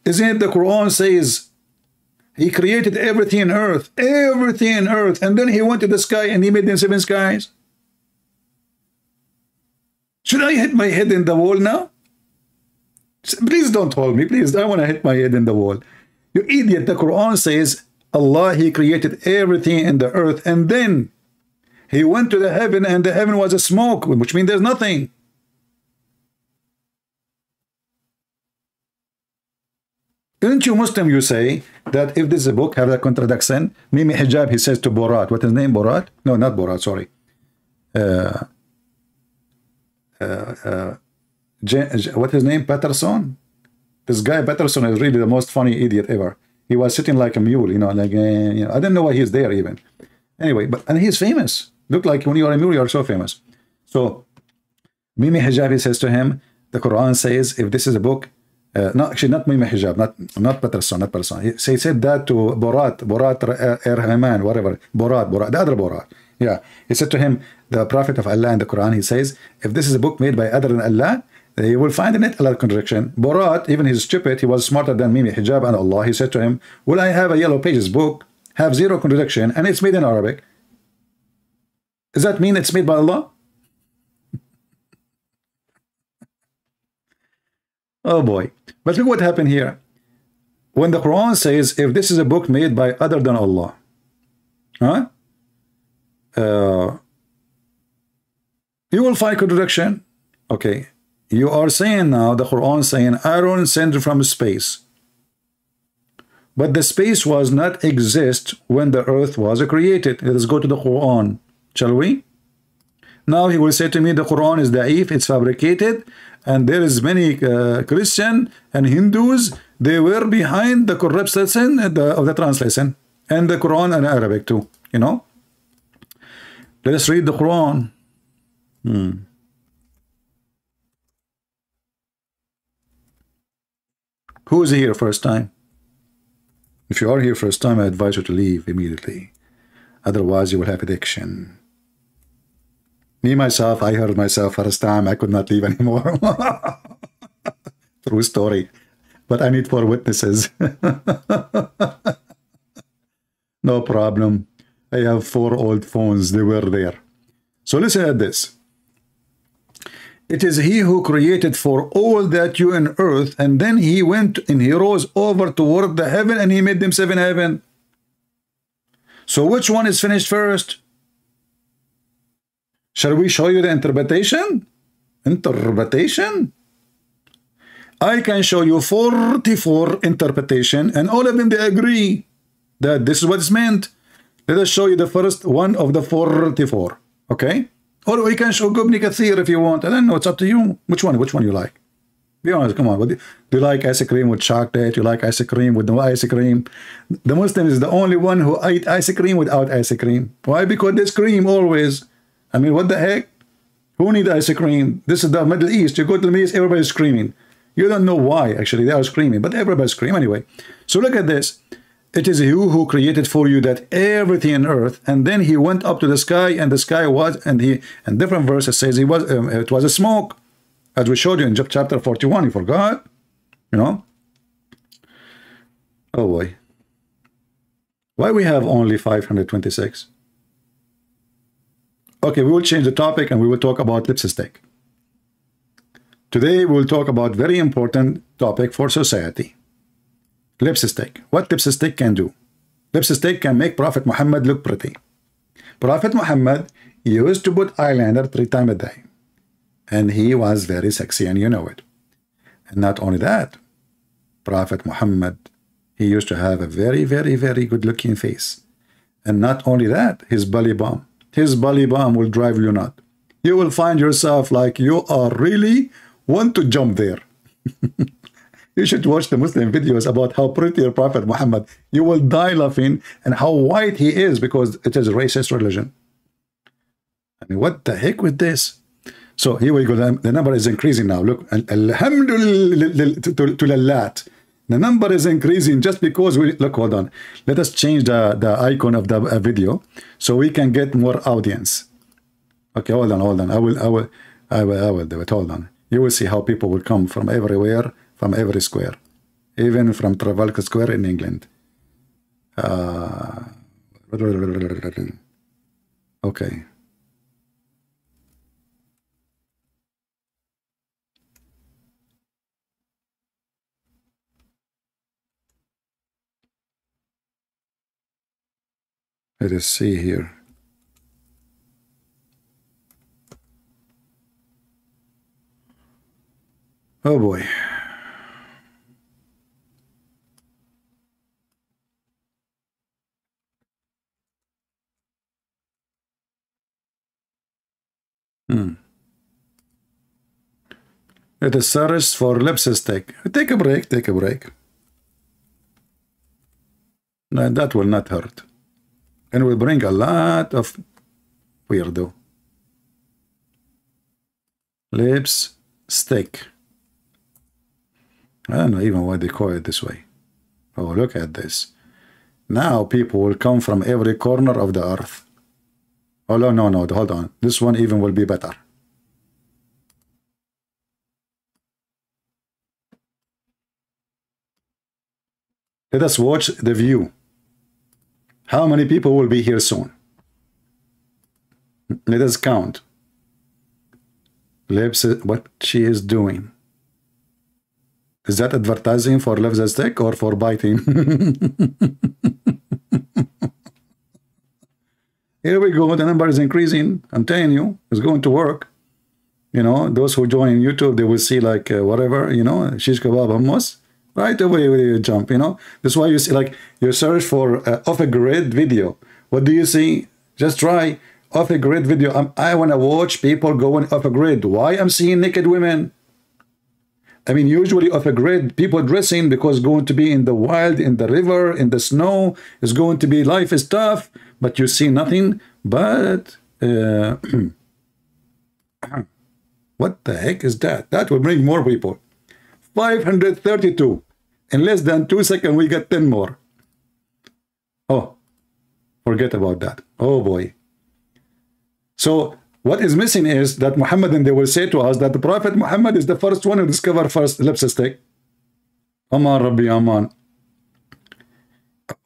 Isn't it the Quran says he created everything in earth, and then he went to the sky and he made them 7 skies? Should I hit my head in the wall now? Please don't hold me, please. I want to hit my head in the wall. You idiot, the Quran says Allah, he created everything in the earth, and then he went to the heaven, and the heaven was a smoke, which means there's nothing. Didn't you Muslim, you say that if this book has a contradiction, Mimi Hijab, he says to Borat, what is his name, Borat? No, not Borat, sorry. What is his name, Patterson? This guy Patterson is really the most funny idiot ever. He was sitting like a mule, you know, like, you know, I don't know why he's there even. Anyway, and he's famous. Look like when you are a mule, you are so famous. So, Mimi Hijabi says to him, the Quran says, if this is a book, no, actually not Mimi Hijab, not Patterson, not Patterson. He said that to Borat Erhaman, whatever, Borat, the other Borat. Yeah, he said to him, the Prophet of Allah in the Quran, he says, if this is a book made by other than Allah, you will find in it a lot of contradiction. Borat, even he's stupid, he was smarter than Mimi Hijab and Allah. He said to him, will I have a yellow pages book, have 0 contradiction, and it's made in Arabic? Does that mean it's made by Allah? Oh boy. But look what happened here. When the Quran says, if this is a book made by other than Allah, huh? You will find contradiction. Okay. You are saying now, the Quran saying, iron sent from space. But the space was not exist when the earth was created. Let us go to the Quran, shall we? Now he will say to me, the Quran is da'if, it's fabricated, and there is many Christian and Hindus, they were behind the corrupt lesson of the translation, and the Quran and Arabic too, you know. Let us read the Quran. Who is here first time? If you are here first time, I advise you to leave immediately. Otherwise, you will have addiction. Me, myself, I heard myself first time. I could not leave anymore. True story. But I need 4 witnesses. No problem. I have 4 old phones. They were there. So listen at this. It is he who created for all that you in earth, and then he went and he rose over toward the heaven, and he made them 7 heaven. So which one is finished first? Shall we show you the interpretation? Interpretation? I can show you 44 interpretation, and all of them, they agree that this is what is meant. Let us show you the first one of the 44. Okay? Or we can show Ibn Kathir if you want. I don't know. It's up to you. Which one? Which one you like? Be honest. Come on. Do you like ice cream with chocolate? You like ice cream with no ice cream? The Muslim is the only one who eat ice cream without ice cream. Why? Because they scream always. I mean, what the heck? Who need ice cream? This is the Middle East. You go to the Middle East, everybody's screaming. You don't know why. Actually, they are screaming, but everybody's screaming anyway. So look at this. It is you who created for you that everything on earth, and then he went up to the sky, and the sky was, and different verses says he was, it was a smoke, as we showed you in chapter 41. You forgot, you know? Oh boy, why we have only 526? Okay, we will change the topic and we will talk about lipstick. Today we will talk about very important topic for society. Lipstick. What lipstick can do? Lipstick can make Prophet Muhammad look pretty. Prophet Muhammad used to put eyeliner 3 times a day. And he was very sexy, and you know it. And not only that, Prophet Muhammad, he used to have a very, very, very good looking face. And not only that, his belly bump. His belly bump will drive you nuts. You will find yourself like you are really want to jump there. You should watch the Muslim videos about how pretty Prophet Muhammad. You will die laughing, and how white he is, because it is a racist religion. I mean, what the heck with this? So here we go. The number is increasing now. Look, alhamdulillah. The number is increasing just because we look. Hold on. Let us change the icon of the video so we can get more audience. Okay, hold on. I will do it. Hold on. You will see how people will come from everywhere, from every square, even from Trafalgar Square in England. Okay. Let us see here. Oh boy. Let us search for lipstick. Take a break. No, that will not hurt. And will bring a lot of weirdo. Lipstick. I don't know even why they call it this way. Oh, look at this. Now people will come from every corner of the earth. Oh, no, hold on. This one even will be better. Let us watch the view. How many people will be here soon? Let us count. What she is doing. Is that advertising for lipstick or for biting? Here we go. The number is increasing. I'm telling you, it's going to work. You know, those who join YouTube, they will see like whatever, you know, shish kebab hummus. Right away you jump, you know. That's why you see, like, you search for off-a-grid video. What do you see? Just try off-a-grid video. I want to watch people going off-a-grid. Why I'm seeing naked women? I mean, usually off-a-grid, people dressing because going to be in the wild, in the river, in the snow, is going to be, life is tough, but you see nothing but... what the heck is that? That will bring more people. 532. In less than 2 seconds, we get 10 more. Oh, forget about that. Oh boy. So what is missing is that Muhammad, and they will say to us that the Prophet Muhammad is the first one who discovered first lipstick. Aman Rabbi Aman.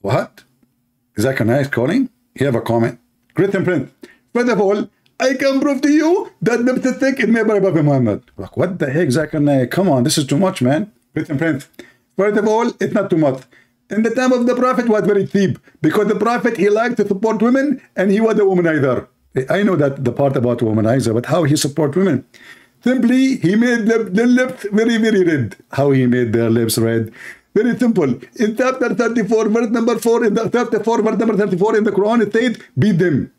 What? Is that a nice calling? You have a comment? Great and print. First of all, I can prove to you that lipstick is made by Prophet Muhammad. Like, what the heck, Zakir? Come on, this is too much, man. Great and print. First of all, it's not too much. In the time of the Prophet was very cheap, because the Prophet, he liked to support women, and he was a womanizer. I know that the part about womanizer, but how he support women? Simply, he made the lips very, very red. How he made their lips red? Very simple. In chapter 34, verse number 4, in the 34, verse number 34 in the Quran, it says, beat them.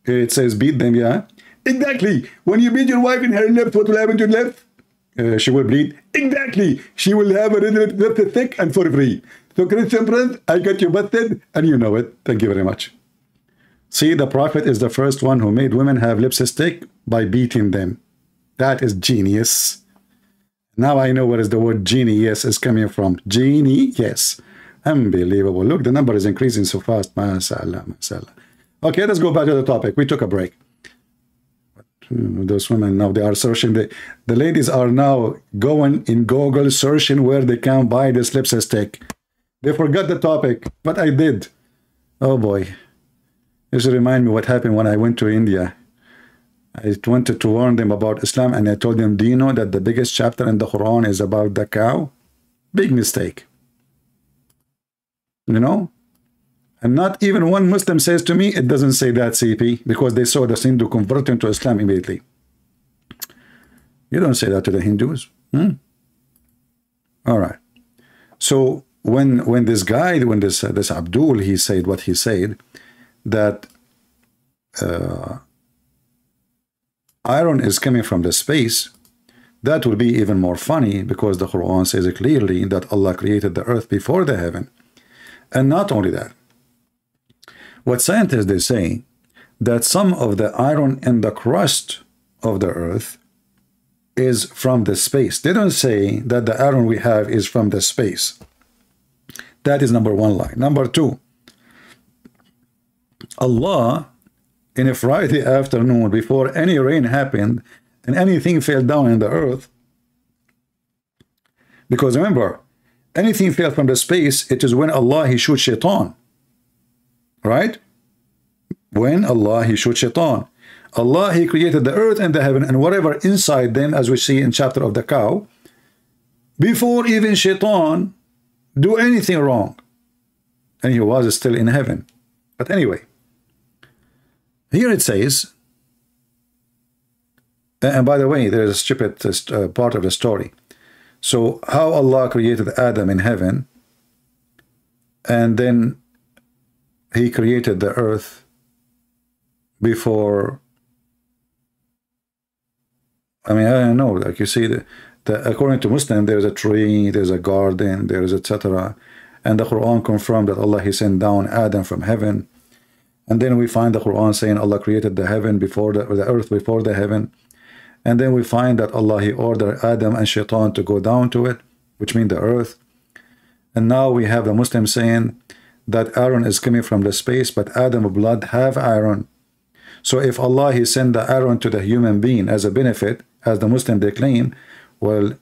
It says beat them, yeah? Exactly. When you beat your wife in her lips, what will happen to your lips? She will bleed. Exactly. She will have a little thick and for free. So, Christian Prince, I got you busted, and you know it. Thank you very much. See, the Prophet is the first one who made women have lipstick by beating them. That is genius. Now I know where is the word genius is coming from. Genie, yes. Unbelievable. Look, the number is increasing so fast. MashaAllah, MashaAllah. Okay, let's go back to the topic. We took a break. Those women now, they are searching. The ladies are now going in Google searching where they can buy this lipstick. They forgot the topic, but I did. Oh boy. This reminds me what happened when I went to India. I wanted to warn them about Islam, and I told them, do you know that the biggest chapter in the Quran is about the cow? Big mistake. You know? And not even one Muslim says to me, it doesn't say that, CP, because they saw the Hindu convert into Islam immediately. You don't say that to the Hindus. All right. So when this guy, when this Abdul, he said what he said, that iron is coming from the space, that will be even more funny, because the Quran says it clearly that Allah created the earth before the heaven. And not only that, what scientists, they say that some of the iron in the crust of the earth is from the space. They don't say that the iron we have is from the space. That is number one lie. Number two, Allah, in a Friday afternoon, before any rain happened and anything fell down in the earth, because remember, anything fell from the space, it is when Allah, he shoots shaitan. Right? When Allah, he shoots shaitan. Allah, he created the earth and the heaven and whatever inside them, as we see in chapter of the cow, before even shaitan do anything wrong. And he was still in heaven. But anyway, here it says, and by the way, there is a stupid part of the story. So how Allah created Adam in heaven, and then he created the earth before. I mean, I don't know, like you see, according to Muslim, there's a tree, there's a garden, there's etc. And the Quran confirmed that Allah, he sent down Adam from heaven. And then we find the Quran saying Allah created the heaven before the earth before the heaven. And then we find that Allah, he ordered Adam and Shaitan to go down to it, which means the earth. And now we have the Muslim saying that iron is coming from the space, but Adam blood have iron. So if Allah, he sent the iron to the human being as a benefit, as the Muslim they claim, well,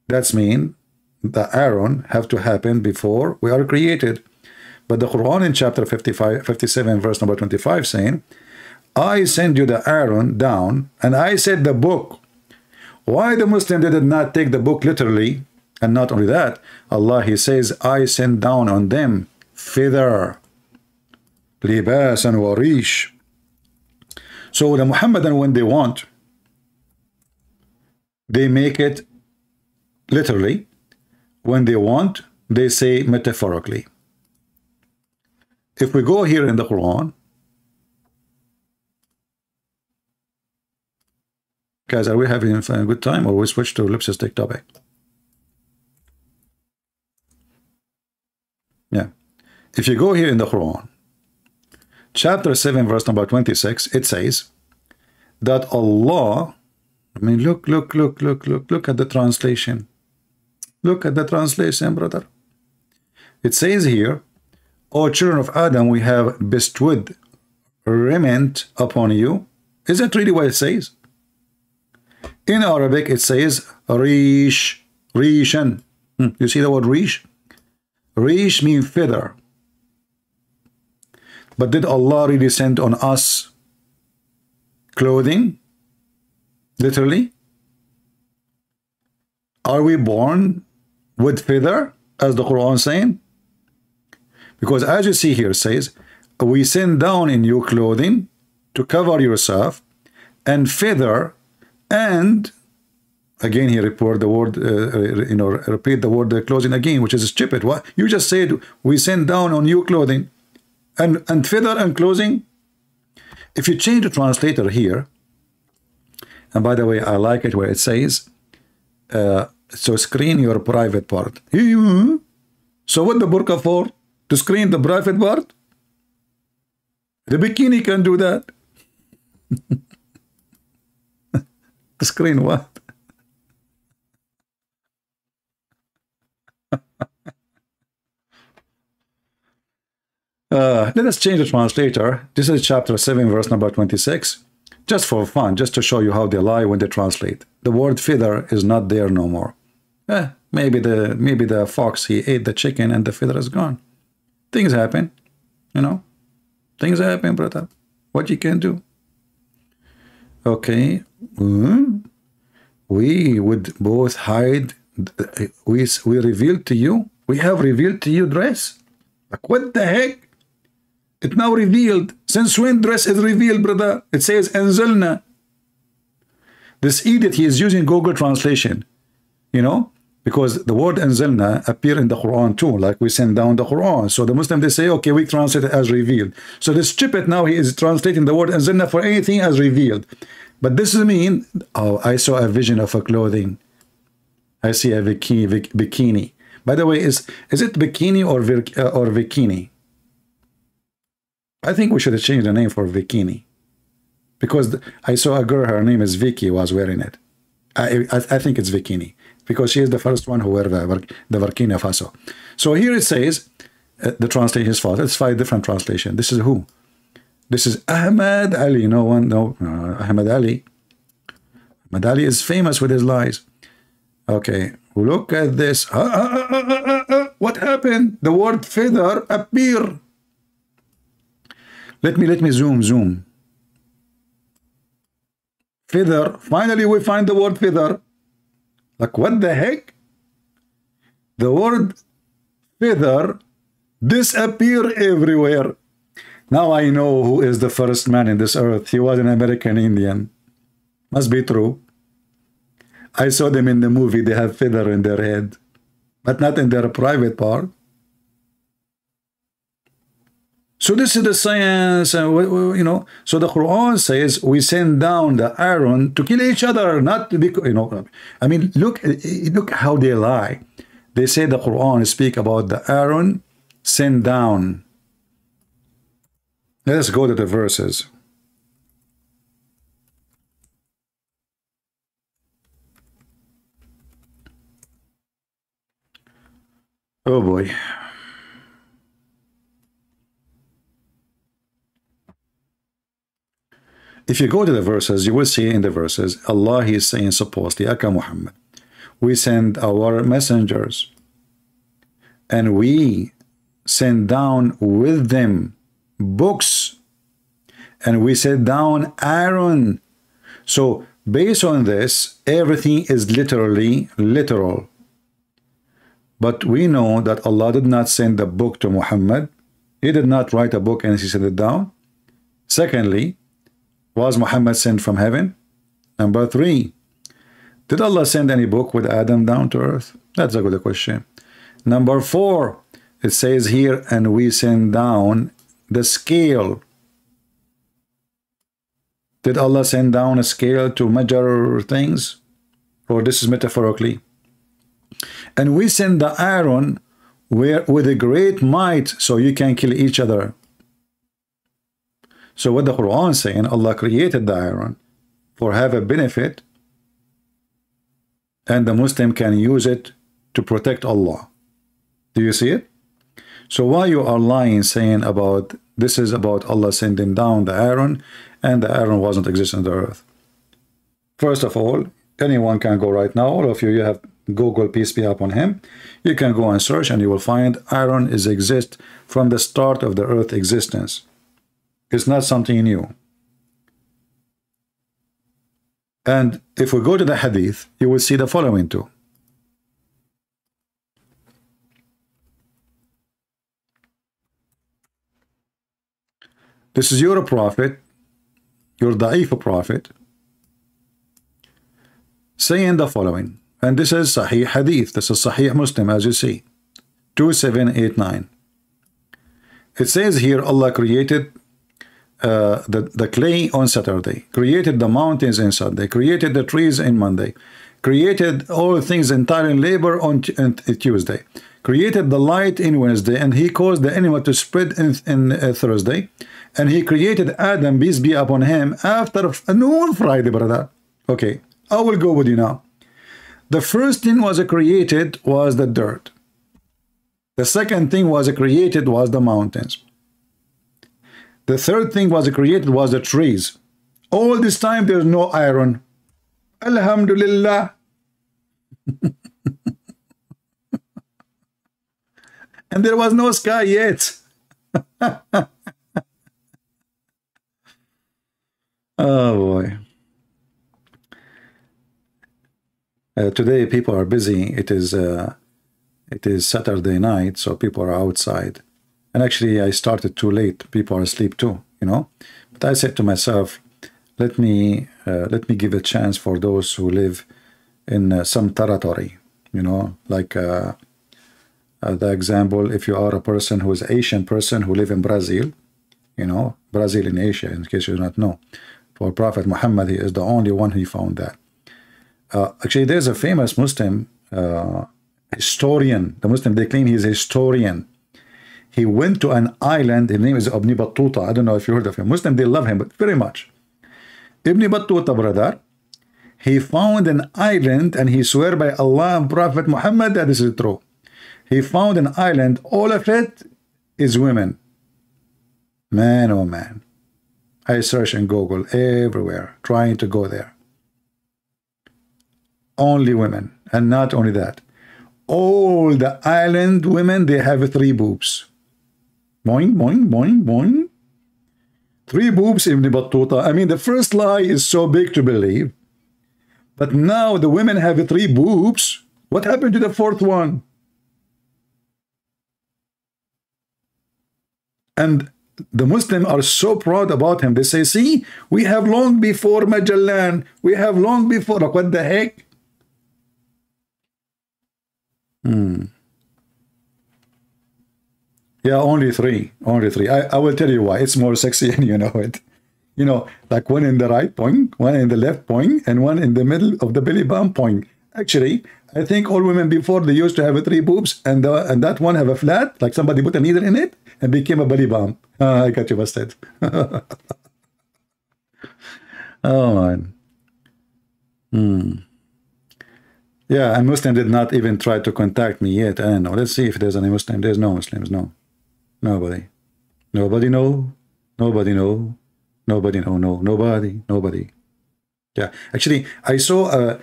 that's mean the iron have to happen before we are created. But the Quran in chapter 57 verse number 25 saying, I send you the iron down, and I said the book. Why the Muslim did not take the book literally? And not only that, Allah, he says, I send down on them feather, libas and warish. So the Muhammadan, when they want, they make it literally. When they want, they say metaphorically. If we go here in the Quran, guys, are we having a good time, or we switch to lipstick topic? Yeah. If you go here in the Quran, chapter 7, verse number 26, it says that Allah, I mean, look at the translation. Look at the translation, brother. It says here, O children of Adam, we have bestowed raiment upon you. Is that really what it says? In Arabic, it says rish, rishan. You see the word rish? Rish means feather. But did Allah really send on us clothing? Literally? Are we born with feather, as the Quran saying? Because as you see here, it says, we send down in you clothing to cover yourself, and feather, and again he report the word, repeat the word clothing again, which is stupid. What you just said, we send down on you clothing, and feather and clothing. If you change the translator here, and by the way, I like it where it says, so screen your private part. So what the burqa for? To screen the private part? The bikini can do that. Screen what? let us change the translator. This is chapter 7, verse number 26. Just for fun, just to show you how they lie when they translate. The word feather is not there no more. Maybe the fox, he ate the chicken and the feather is gone. Things happen, you know. Things happen, brother. What you can do? Okay. We would both hide. We revealed to you. We have revealed to you dress. Like what the heck? It's now revealed. Since when dress is revealed, brother? It says anzalna. This idiot, he is using Google translation, you know, because the word anzalna appear in the Quran too, like we send down the Quran. So the Muslim, they say, okay, we translate it as revealed. So this stupid now, he is translating the word anzalna for anything as revealed. But this is mean, oh, I saw a vision of a clothing. I see a bikini. By the way, is it bikini or bikini? I think we should have changed the name for bikini, because I saw a girl, her name is Vicky, was wearing it. I think it's bikini, because she is the first one who wear the Burkina Faso. So here it says, the translation is false. It's 5 different translations. This is who? This is Ahmad Ali. Ahmad Ali. Ahmad Ali is famous with his lies. Okay, look at this. What happened? The word feather appear. Let me zoom. Feather. Finally, we find the word feather. Like what the heck? The word feather disappear everywhere. Now I know who is the first man in this earth. He was an American Indian. Must be true. I saw them in the movie. They have feather in their head, but not in their private part. So this is the science, you know. So the Quran says we send down the iron to kill each other, not to be, you know. I mean, look how they lie. They say the Quran speak about the iron sent down. Let us go to the verses. Oh boy. If you go to the verses, you will see in the verses, Allah is saying supposedly, Aka Muhammad, we send our messengers and we send down with them books and we send down iron. So based on this, everything is literally literal. But we know that Allah did not send the book to Muhammad. He did not write a book and he sent it down. Secondly, was Muhammad sent from heaven? Number 3, did Allah send any book with Adam down to earth? That's a good question. Number 4, it says here, and we send down the scale. Did Allah send down a scale to measure things? Or this is metaphorically? And we send the iron with a great might so you can kill each other. So what the Quran is saying, Allah created the iron for have a benefit, and the Muslim can use it to protect Allah. Do you see it? So why you are lying saying about this is about Allah sending down the iron and the iron wasn't existing on the earth? First of all, anyone can go right now. All of you have Google, peace be upon him. You can go and search and you will find iron is exist from the start of the earth existence. It's not something new. And if we go to the hadith, you will see the following too. This is your prophet, your da'if prophet, saying the following. And this is Sahih Hadith. This is Sahih Muslim, as you see. 2789. It says here, Allah created the clay on Saturday, created the mountains in Sunday, created the trees in Monday, created all things entirely in labor on Tuesday, created the light in Wednesday, and he caused the animal to spread in Thursday, and he created Adam, peace be upon him, after noon Friday, brother. Okay, I will go with you now. The first thing was created was the dirt. The second thing was created was the mountains. The third thing was created was the trees. All this time there's no iron. Alhamdulillah. And there was no sky yet. Oh boy. Today people are busy. It is Saturday night, so people are outside. And actually I started too late. People are asleep too, you know. But I said to myself, let me give a chance for those who live in some territory, you know, like the example, if you are a person who is Asian person who live in Brazil, you know, Brazil in Asia, in case you do not know. For Prophet Muhammad, he is the only one who found that. Actually, there's a famous Muslim historian. The Muslim, they claim he's a historian. He went to an island. His name is Ibn Battuta. I don't know if you heard of him. Muslim, they love him, but very much. Ibn Battuta, brother, he found an island, and he swear by Allah and Prophet Muhammad that this is true. He found an island. All of it is women. Man, oh man. I search in Google everywhere, trying to go there. Only women. And not only that. All the island women, they have 3 boobs. Boing, boing, boing, boing. 3 boobs, Ibn Battuta. I mean, the first lie is so big to believe. But now the women have 3 boobs. What happened to the 4th one? And the Muslims are so proud about him. They say, see, we have long before Magellan. We have long before. Like, what the heck? Yeah, only 3. Only 3. I will tell you why. It's more sexy and you know it. You know, like one in the right point, one in the left point, and one in the middle of the belly bump point. Actually, I think all women before, they used to have 3 boobs, and that one have a flat, like somebody put a needle in it and became a belly bump. I got you busted. Oh man. Yeah, and Muslim did not even try to contact me yet. I don't know. Let's see if there's any Muslim. There's no Muslims. No. Nobody. Nobody know. Nobody know. Nobody know. No. Nobody. Nobody. Yeah. Actually, I saw,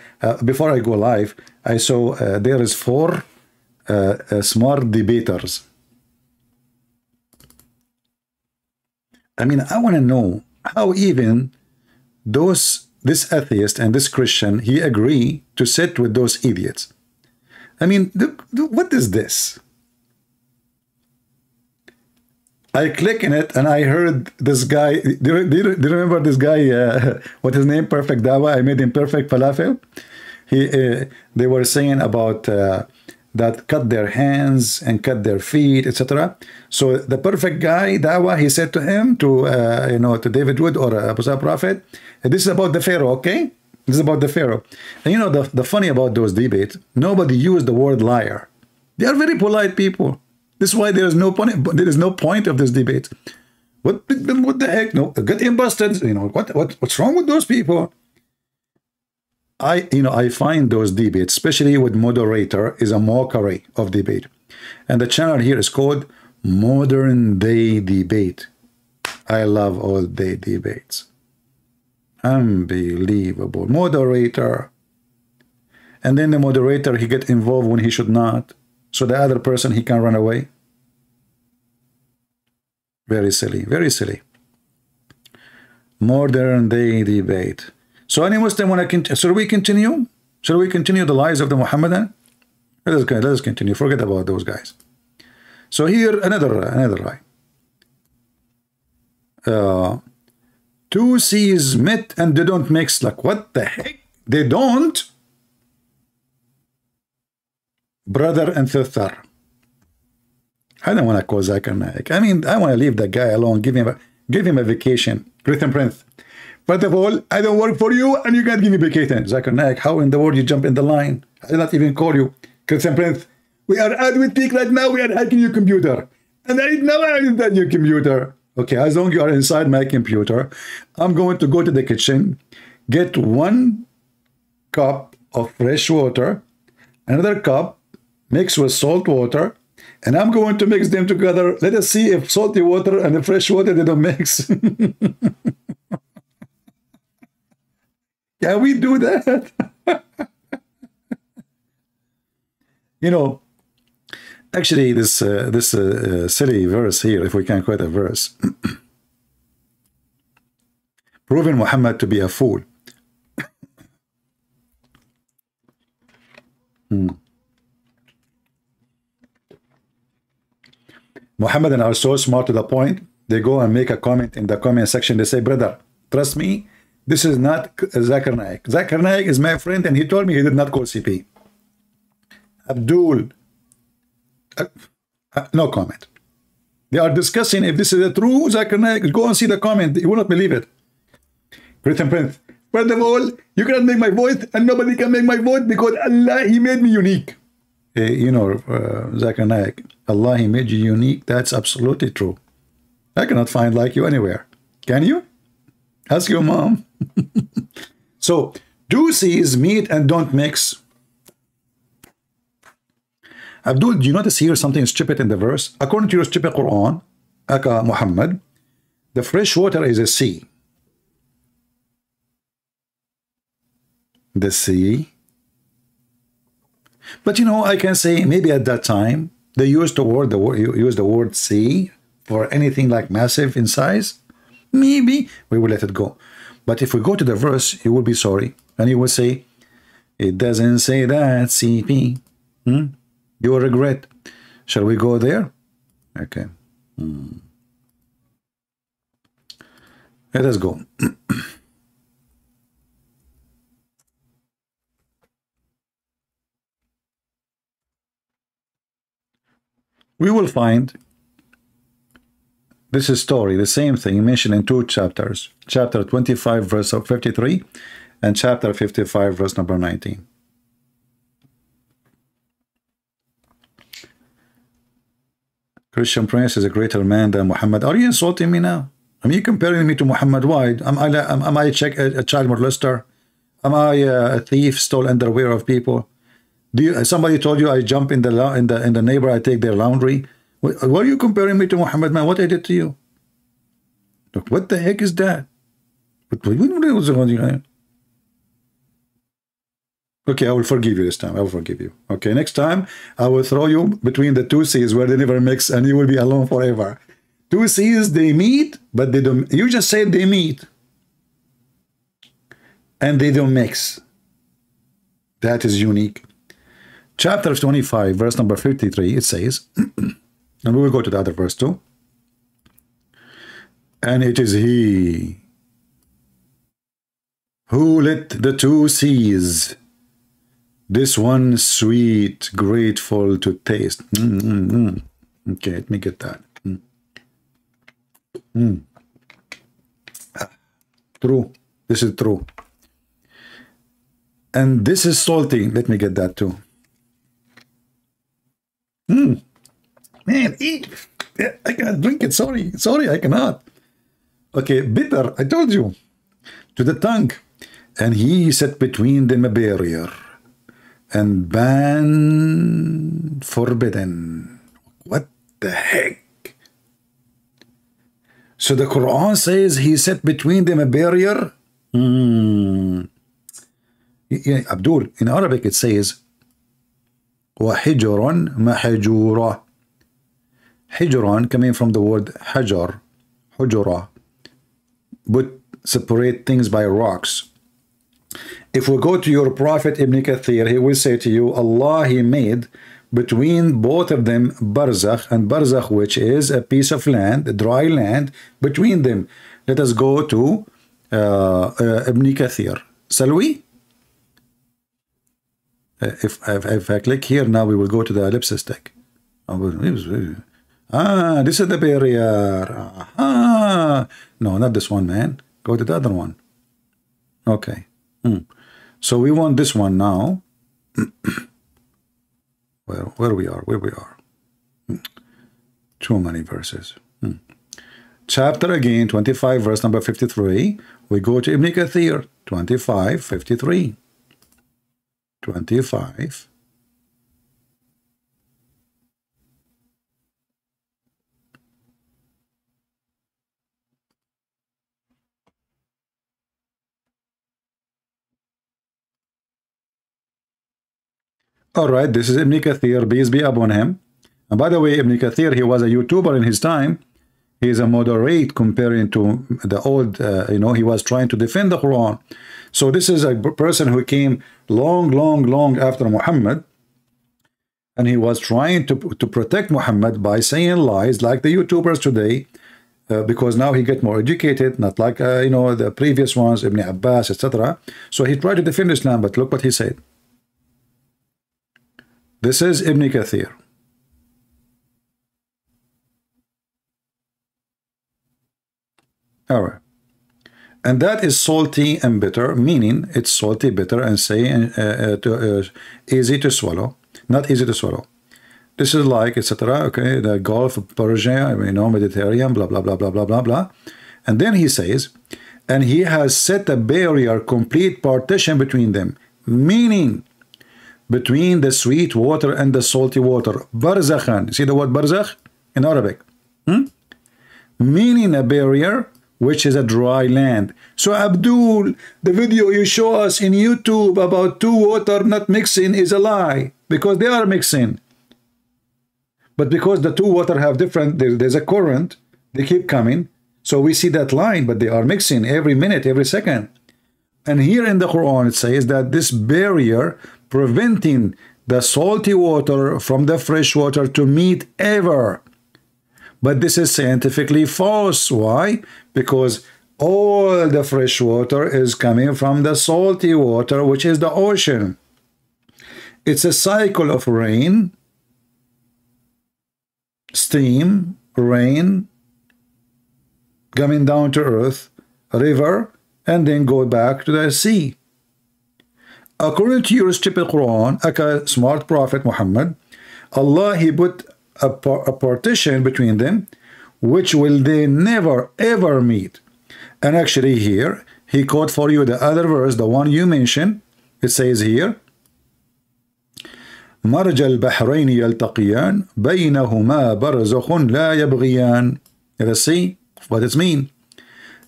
before I go live, I saw there is 4 smart debaters. I mean, I want to know how even this atheist and this Christian, he agree to sit with those idiots. I mean, what is this? I click in it and I heard this guy. Do you remember this guy? What his name? Perfect Dawa. I made him Perfect Falafel. They were saying about that cut their hands and cut their feet, etc. So the perfect guy, Dawa, he said to him, to David Wood or Abu Prophet, this is about the Pharaoh, okay? This is about the Pharaoh. And you know, the funny about those debates, nobody used the word liar. They are very polite people. This is why there is no point of this debate. What the heck? No, get him busted. You know, what's wrong with those people? I find those debates, especially with moderator, is a mockery of debate. And the channel here is called Modern Day Debate. I love all day debates. Unbelievable. Moderator. And then the moderator, he get involved when he should not. So the other person, he can run away. Very silly. Very silly. Modern Day Debate. So any Muslim want to continue? Should we continue? Should we continue the lies of the Muhammadan? Let us continue. Forget about those guys. So here another lie. 2 seas met and they don't mix. Like, what the heck? They don't? Brother and sister. I don't want to call Zakir Naik. I mean, I want to leave that guy alone. Give him a vacation. Christian Prince. First of all, I don't work for you and you can't give me vacation. Zakir Naik, how in the world you jump in the line? I did not even call you. Christian Prince, we are out with peak right now. We are hacking your computer. And I know I understand your computer. Okay, as long as you are inside my computer, I'm going to go to the kitchen, get 1 cup of fresh water, another cup mixed with salt water, and I'm going to mix them together. Let us see if salty water and the fresh water, they don't mix. Can we do that? You know, actually, this silly verse here, if we can quote a verse, proving Muhammad to be a fool. Muhammadan are so smart to the point, they go and make a comment in the comment section. They say, brother, trust me, this is not Zakir Naik. Zakir Naik is my friend, and he told me he did not call CP. Abdul, no comment. They are discussing if this is a true Zakir Naik. Go and see the comment. You will not believe it. Written print. First of all, you cannot make my voice, and nobody can make my voice because Allah, He made me unique. You know, Zakir Naik, Allah, He made you unique. That's absolutely true. I cannot find like you anywhere. Can you? Ask your mom. So, do sees meat and don't mix. Abdul, do you notice here something stupid in the verse? According to your stupid Quran, Aka Muhammad, the fresh water is a sea. The sea. But you know, I can say maybe at that time they used the word sea for anything like massive in size. Maybe we will let it go. But if we go to the verse, you will be sorry, and you will say, "It doesn't say that, CP." You will regret. Shall we go there? Okay. Let us go. We will find this is story, the same thing mentioned in two chapters, chapter 25 verse 53 and chapter 55 verse number 19. Christian Prince is a greater man than Muhammad. Are you insulting me now? Are you comparing me to Muhammad? Why? Am I a child molester? Am I a thief, stole underwear of people? Somebody told you I jump in the neighbor, I take their laundry? Why are you comparing me to Muhammad, man? What I did to you? Look, what the heck is that? Okay, I will forgive you this time. I will forgive you. Okay, next time I will throw you between the two seas where they never mix, and you will be alone forever. Two seas, they meet, but they don't. You just said they meet, and they don't mix. That is unique. Chapter 25, verse number 53, it says, and we will go to the other verse too. And it is He who lit the two seas, this one sweet, grateful to taste. Okay, let me get that. True. This is true. And this is salty. Let me get that too. Man, eat. I cannot drink it. Sorry, I cannot. Okay, bitter. I told you. To the tongue. And He set between them a barrier and ban forbidden. What the heck? So the Quran says He set between them a barrier. Yeah, Abdul, in Arabic it says وَحِجْرًا مَحْجُورًا. Hijran coming from the word hajar, hujura, but separate things by rocks. If we go to your Prophet Ibn Kathir, he will say to you, Allah, He made between both of them barzakh, and barzakh, which is a piece of land, a dry land between them. Let us go to Ibn Kathir. Shall we? If I click here now, we will go to the ellipsis stick. This is the barrier. No, not this one, man. Go to the other one. Okay. So we want this one now. Where we are. Too many verses. Chapter again, 25, verse number 53. We go to Ibn Kathir, 25, 53. 25. All right, this is Ibn Kathir, peace be upon him. And by the way, Ibn Kathir, he was a YouTuber in his time. He is a moderate comparing to the old, you know, he was trying to defend the Quran. So this is a person who came long after Muhammad. And he was trying to protect Muhammad by saying lies like the YouTubers today. Because now he get more educated, not like, you know, the previous ones, Ibn Abbas, etc. So he tried to defend Islam, but look what he said. This is Ibn Kathir. All right. And that is salty and bitter, meaning it's salty, bitter, and easy to swallow. Not easy to swallow. This is like, etc. Okay, the Gulf of Persia, you know, Mediterranean, blah, blah, blah, blah, blah, blah, blah. And then he says, and he has set a barrier, complete partition between them, meaning between the sweet water and the salty water. Barzakhan. See the word barzakh in Arabic? Meaning a barrier, which is a dry land. So Abdul, the video you show us in YouTube about two water not mixing is a lie, because they are mixing. But because the two water have different, there's a current, they keep coming. So we see that line, but they are mixing every minute, every second. And here in the Quran, it says that this barrier preventing the salty water from the fresh water to meet ever. But this is scientifically false. Why? Because all the fresh water is coming from the salty water, which is the ocean. It's a cycle of rain, steam, rain, coming down to earth, river, and then go back to the sea. According to your stupid Quran, a smart prophet Muhammad, Allah, he put a partition between them, which will they never ever meet. And actually here, he quote for you the other verse, the one you mentioned. It says here, مرج البحرين يلتقيان بينهما برزخ لا يبغيان. Let's see what it means.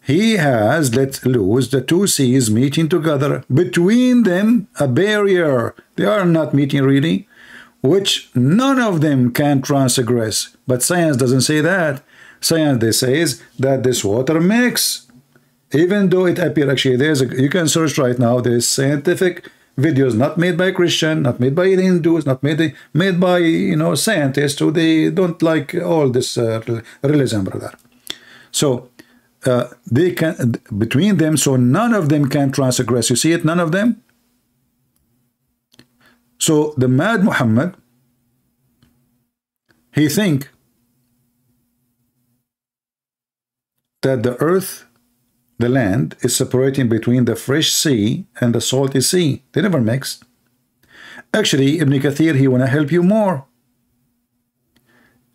He has let loose the two seas meeting together, between them a barrier. They are not meeting really, which none of them can transgress. But science doesn't say that. Science, they says that this water mix, even though it appears actually there's a, you can search right now, there's scientific videos not made by Christian, not made by Hindus, not made by, you know, scientists who they don't like all this religion, brother. So they can between them, so none of them can transgress. You see it, none of them. So the mad Muhammad, he think that the earth, the land, is separating between the fresh sea and the salty sea. They never mix. Actually, Ibn Kathir, he want to help you more.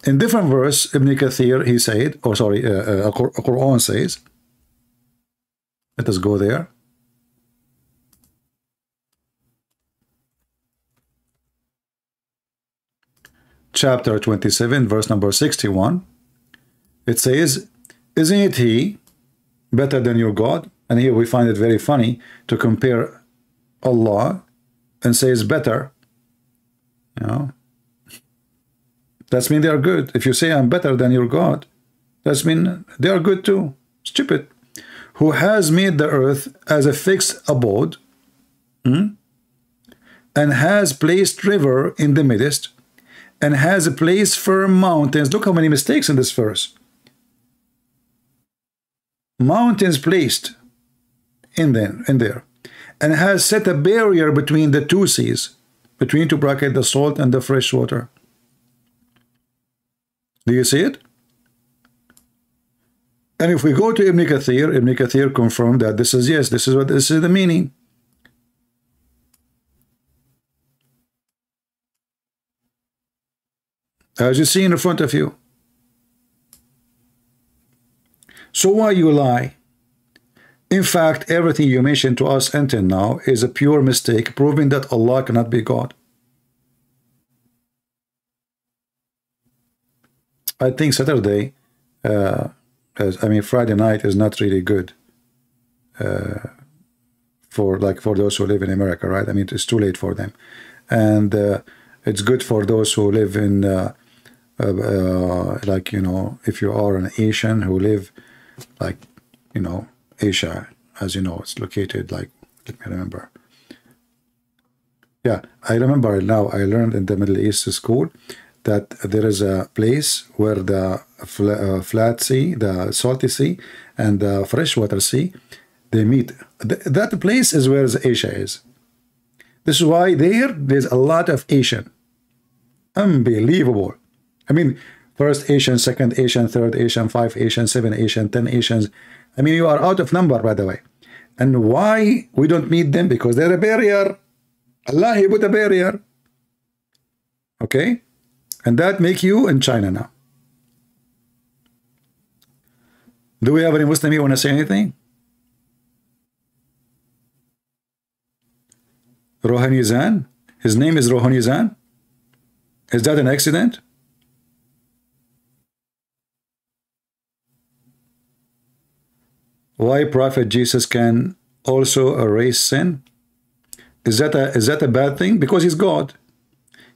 In different verse, Ibn Kathir, he said, or sorry, Quran says, let us go there. Chapter 27, verse number 61. It says, isn't it he better than your God? And here we find it very funny to compare Allah and say it's better. You know, that's mean they are good. If you say I'm better than your God, that's mean they are good too. Stupid. Who has made the earth as a fixed abode, and has placed river in the midst, and has placed firm mountains. Look how many mistakes in this verse. Mountains placed in there, and has set a barrier between the two seas, between to bracket the salt and the fresh water. Do you see it? And if we go to Ibn Kathir confirmed that this is, yes, this is the meaning. As you see in front of you. So why you lie? In fact, everything you mentioned to us until now is a pure mistake, proving that Allah cannot be God. I think Saturday, Friday night is not really good for those who live in America, right? I mean, it's too late for them. and it's good for those who live in like, you know, if you are an Asian who live like, you know, Asia, as you know, it's located like, let me remember. Yeah, I remember now. I learned in the Middle East school that there is a place where the flat sea, the salty sea, and the freshwater sea, they meet. That place is where Asia is. This is why there's a lot of Asian. Unbelievable. I mean, first Asian, second Asian, third Asian, 5 Asian, 7 Asian, 10 Asians. I mean, you are out of number, by the way. And why we don't meet them? Because they're a barrier. Allah, He put a barrier. Okay? And that make you in China now. Do we have any Muslim here want to say anything? Rohanizan? His name is Rohanizan? Is that an accident? Why Prophet Jesus can also erase sin? Is that a bad thing? Because he's God.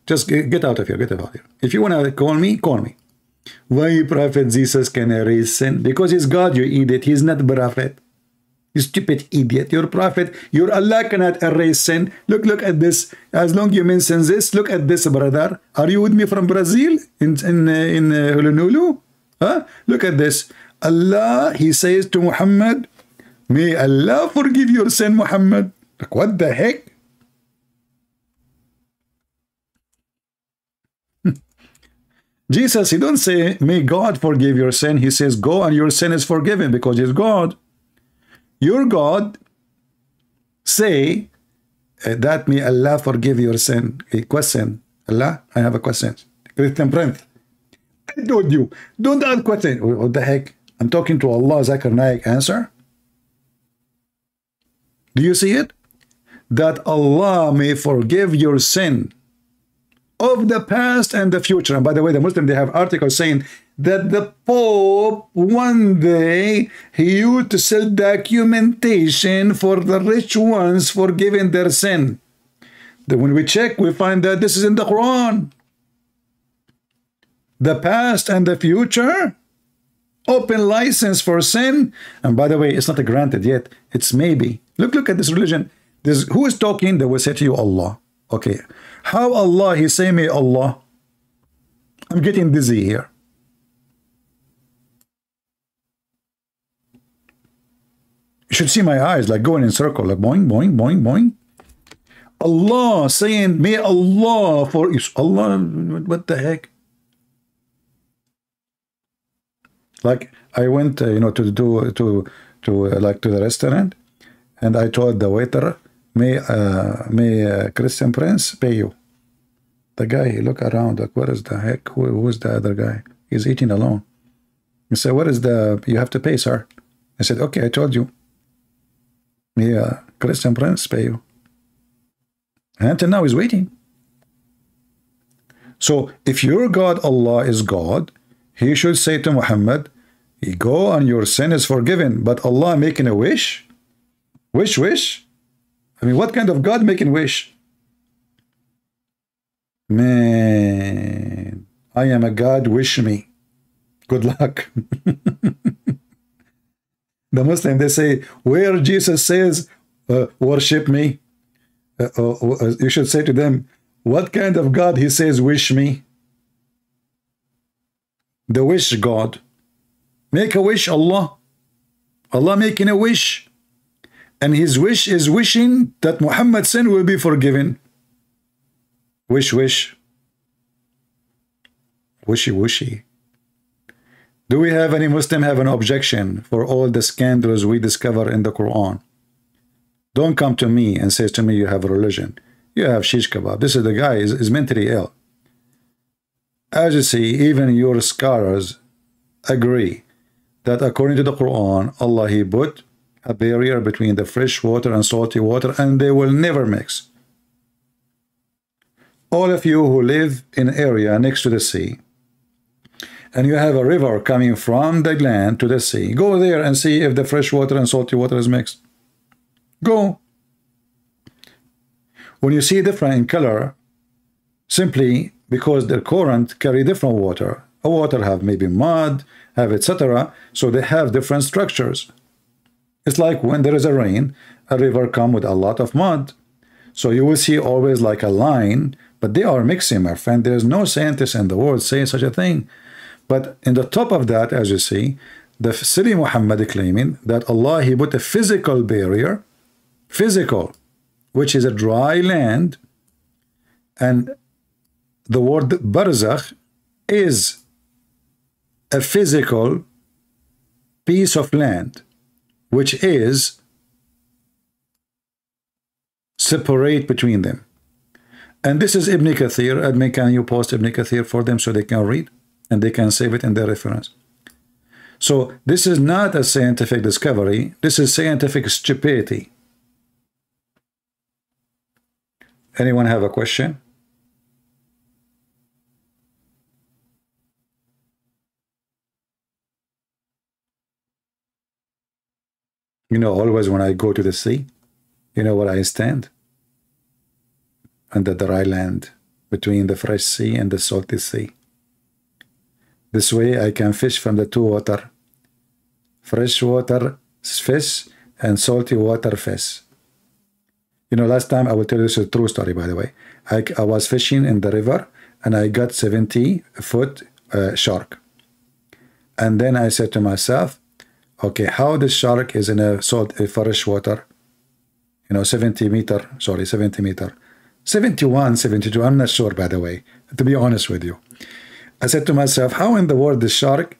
Just get out of here. Get out of here. If you want to call me, call me. Why Prophet Jesus can erase sin? Because he's God, you idiot. He's not prophet. You stupid idiot. Your prophet, your Allah cannot erase sin. Look at this. As long you mention this, look at this, brother. Are you with me from Brazil? In Honolulu? Huh? Look at this. Allah, He says to Muhammad, may Allah forgive your sin, Muhammad. Like, what the heck? Jesus, He don't say, may God forgive your sin. He says, go and your sin is forgiven, because He's God. Your God say that may Allah forgive your sin. A question. Allah, I have a question. Christian Prince, I told you, don't ask question. What the heck? I'm talking to Allah. Zakir Naik, answer. Do you see it? That Allah may forgive your sin of the past and the future. And by the way, the Muslim, they have articles saying that the Pope one day he used to sell documentation for the rich ones forgiving their sin. Then when we check, we find that this is in the Quran. The past and the future, open license for sin. And by the way, it's not granted yet. It's maybe. Look at this religion. Who is talking? They will say to you, Allah. Okay. How Allah? He say me Allah. I'm getting dizzy here. You should see my eyes like going in circle, like boing, boing, boing, boing. Allah saying, may Allah for you. Allah, what the heck? Like I went, you know, to the restaurant, and I told the waiter, may Christian Prince pay you. The guy, he look around like, what is the heck? Who's the other guy? He's eating alone. He said, what is the, you have to pay, sir. I said, okay, I told you. May Christian Prince pay you. And until now he's waiting. So if your God Allah is God, He should say to Muhammad, go and your sin is forgiven. But Allah making a wish? Wish? I mean, what kind of God making wish? Man, I am a God, wish me. Good luck. The Muslim, they say, where Jesus says, worship me, you should say to them, what kind of God He says, wish me? The wish God. Make a wish, Allah. Allah making a wish. And His wish is wishing that Muhammad's sin will be forgiven. Wish. Wishy. Do we have any Muslim have an objection for all the scandals we discover in the Quran? Don't come to me and say to me you have a religion. You have shish kebab. This is the guy is mentally ill. As you see, even your scholars agree that according to the Quran, Allah He put a barrier between the fresh water and salty water, and they will never mix. All of you who live in an area next to the sea, and you have a river coming from the land to the sea, go there and see if the fresh water and salty water is mixed. Go. When you see different in color, simply because their current carry different water. A water have maybe mud, have etc. So they have different structures. It's like when there is a rain, a river come with a lot of mud. So you will see always like a line, but they are mixing, my friend. There is no scientist in the world saying such a thing. But in the top of that, as you see, the silly Muhammad claiming that Allah, he put a physical barrier, physical, which is a dry land, and the word barzakh is a physical piece of land, which is separate between them. And this is Ibn Kathir. Admin, can you post Ibn Kathir for them so they can read and they can save it in their reference? So this is not a scientific discovery. This is scientific stupidity. Anyone have a question? You know, always when I go to the sea, you know where I stand? Under the dry land, between the fresh sea and the salty sea. This way I can fish from the two water. Fresh water fish and salty water fish. You know, last time, I will tell you, this is a true story, by the way. I was fishing in the river and I got 70-foot shark. And then I said to myself, okay, how the shark is in a fresh water, you know, 70 meter, 71, 72, I'm not sure, by the way, to be honest with you. I said to myself, how in the world the shark,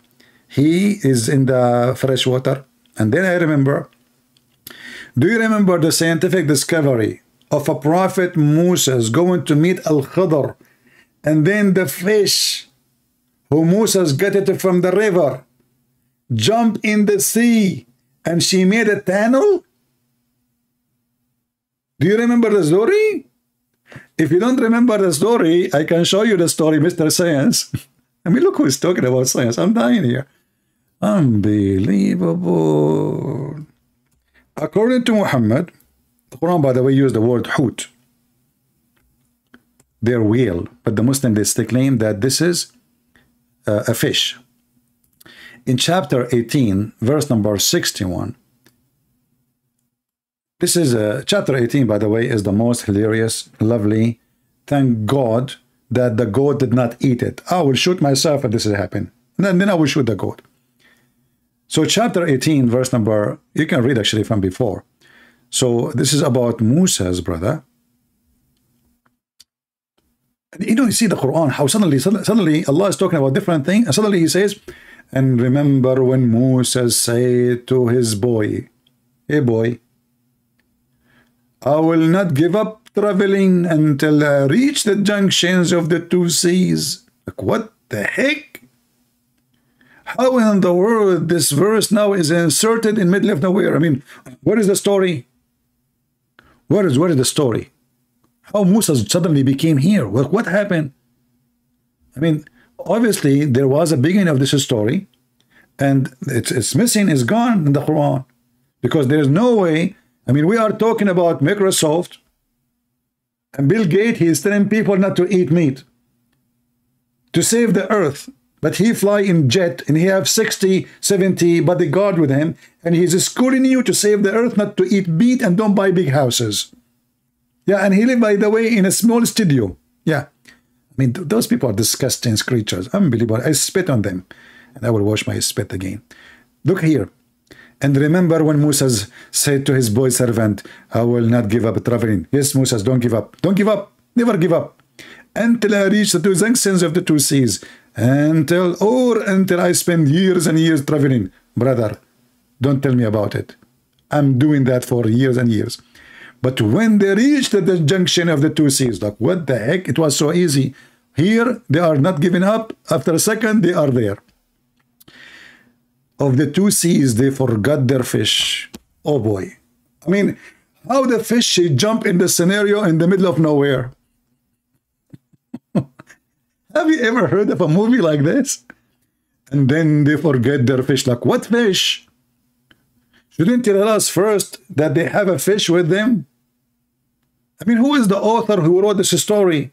he is in the fresh water? And then I remember, do you remember the scientific discovery of a prophet Moses going to meet Al-Khidr, and then the fish who Moses got it from the river jump in the sea and she made a tunnel? Do you remember the story? If you don't remember the story, I can show you the story, Mr. Science. I mean, look who's talking about science. I'm dying here. Unbelievable. According to Muhammad, the Quran, by the way, used the word hut, their whale, but the Muslim, they still claim that this is a fish. In chapter 18, verse number 61, this is chapter 18, by the way, is the most hilarious, lovely. Thank God that the goat did not eat it. I will shoot myself if this has happened. And then I will shoot the goat. So chapter 18, verse number, you can read actually from before. So this is about Moses, brother. And you know, you see the Quran, how suddenly Allah is talking about different things, and suddenly he says, and remember when Moses said to his boy, hey boy, I will not give up traveling until I reach the junctions of the two seas. Like, what the heck? How in the world this verse now is inserted in middle of nowhere? I mean, where is the story? Where is the story? How Moses suddenly became here? What happened? I mean, obviously there was a beginning of this story, and it's missing, it's gone in the Quran, because there is no way. I mean, we are talking about Microsoft, and Bill Gates, he is telling people not to eat meat to save the earth, but he fly in jet and he have 60, 70 bodyguard with him, and he's schooling you to save the earth, not to eat meat and don't buy big houses. Yeah, and he live, by the way, in a small studio. Yeah, I mean, those people are disgusting creatures. Unbelievable. I spit on them, and I will wash my spit again. Look here. And remember when Moses said to his boy servant, I will not give up traveling. Yes, Moses, don't give up. Don't give up. Never give up. Until I reach the two junctions of the two seas. Until I spend years and years traveling. Brother, don't tell me about it. I'm doing that for years and years. But when they reached the junction of the two seas, like, what the heck? It was so easy. Here, they are not giving up. After a second, they are there. Of the two seas, they forgot their fish. Oh boy. I mean, how the fish should jump in the scenario in the middle of nowhere? Have you ever heard of a movie like this? And then they forget their fish. Like, what fish? Shouldn't you tell us first that they have a fish with them? I mean, who is the author who wrote this story?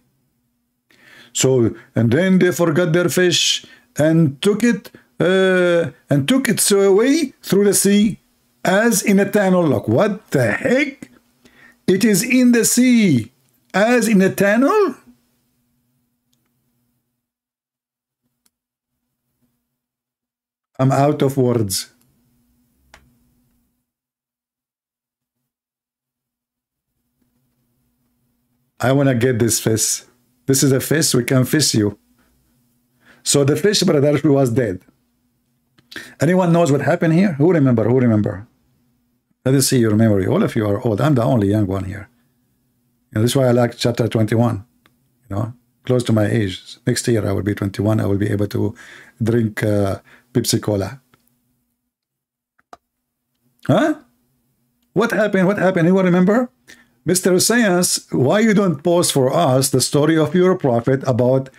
So, and then they forgot their fish and took it away through the sea as in a tunnel. Look, what the heck? It is in the sea as in a tunnel? I'm out of words. I want to get this fish. This is a fish, we can fish you. So the fish, brother, was dead. Anyone knows what happened here? Who remember? Who remember? Let us see your memory. All of you are old. I'm the only young one here. This is why I like chapter 21. You know, close to my age. Next year I will be 21. I will be able to drink Pepsi Cola. Huh? What happened? What happened? Anyone remember? Mr. Science, why you don't post for us the story of your prophet about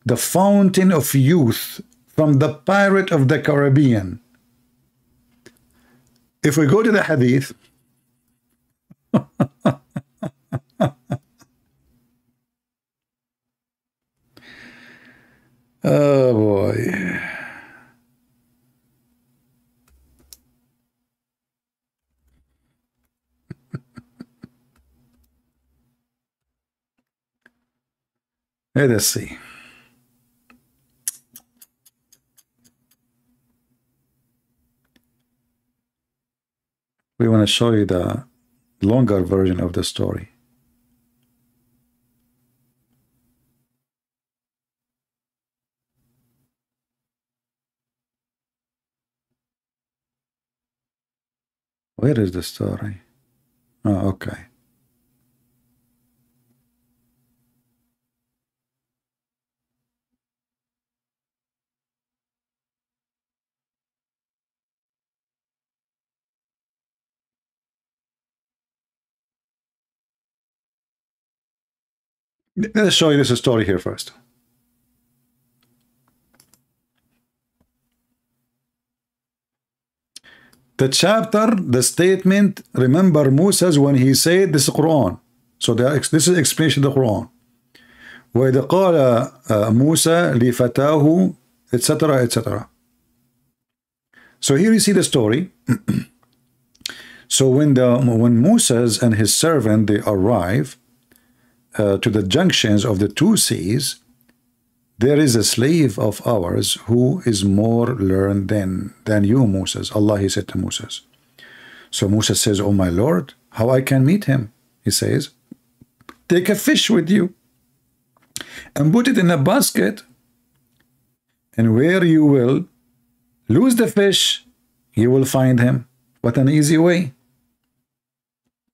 the fountain of youth from the Pirate of the Caribbean? If we go to the hadith, oh boy. Let us see. We want to show you the longer version of the story. Where is the story? Oh, okay. Let's show you this story here first. The chapter, the statement, remember Moses when he said this Quran. So this is explanation of the Quran. وَإِذْ قَالَ مُوسَى لِفَتَاهُ etc. etc. So here you see the story. So when Moses and his servant, they arrive to the junctions of the two seas, there is a slave of ours who is more learned than you, Moses. Allah, he said to Moses. So Moses says, oh my Lord, how I can meet him? He says, take a fish with you and put it in a basket, and where you will lose the fish, you will find him. What an easy way.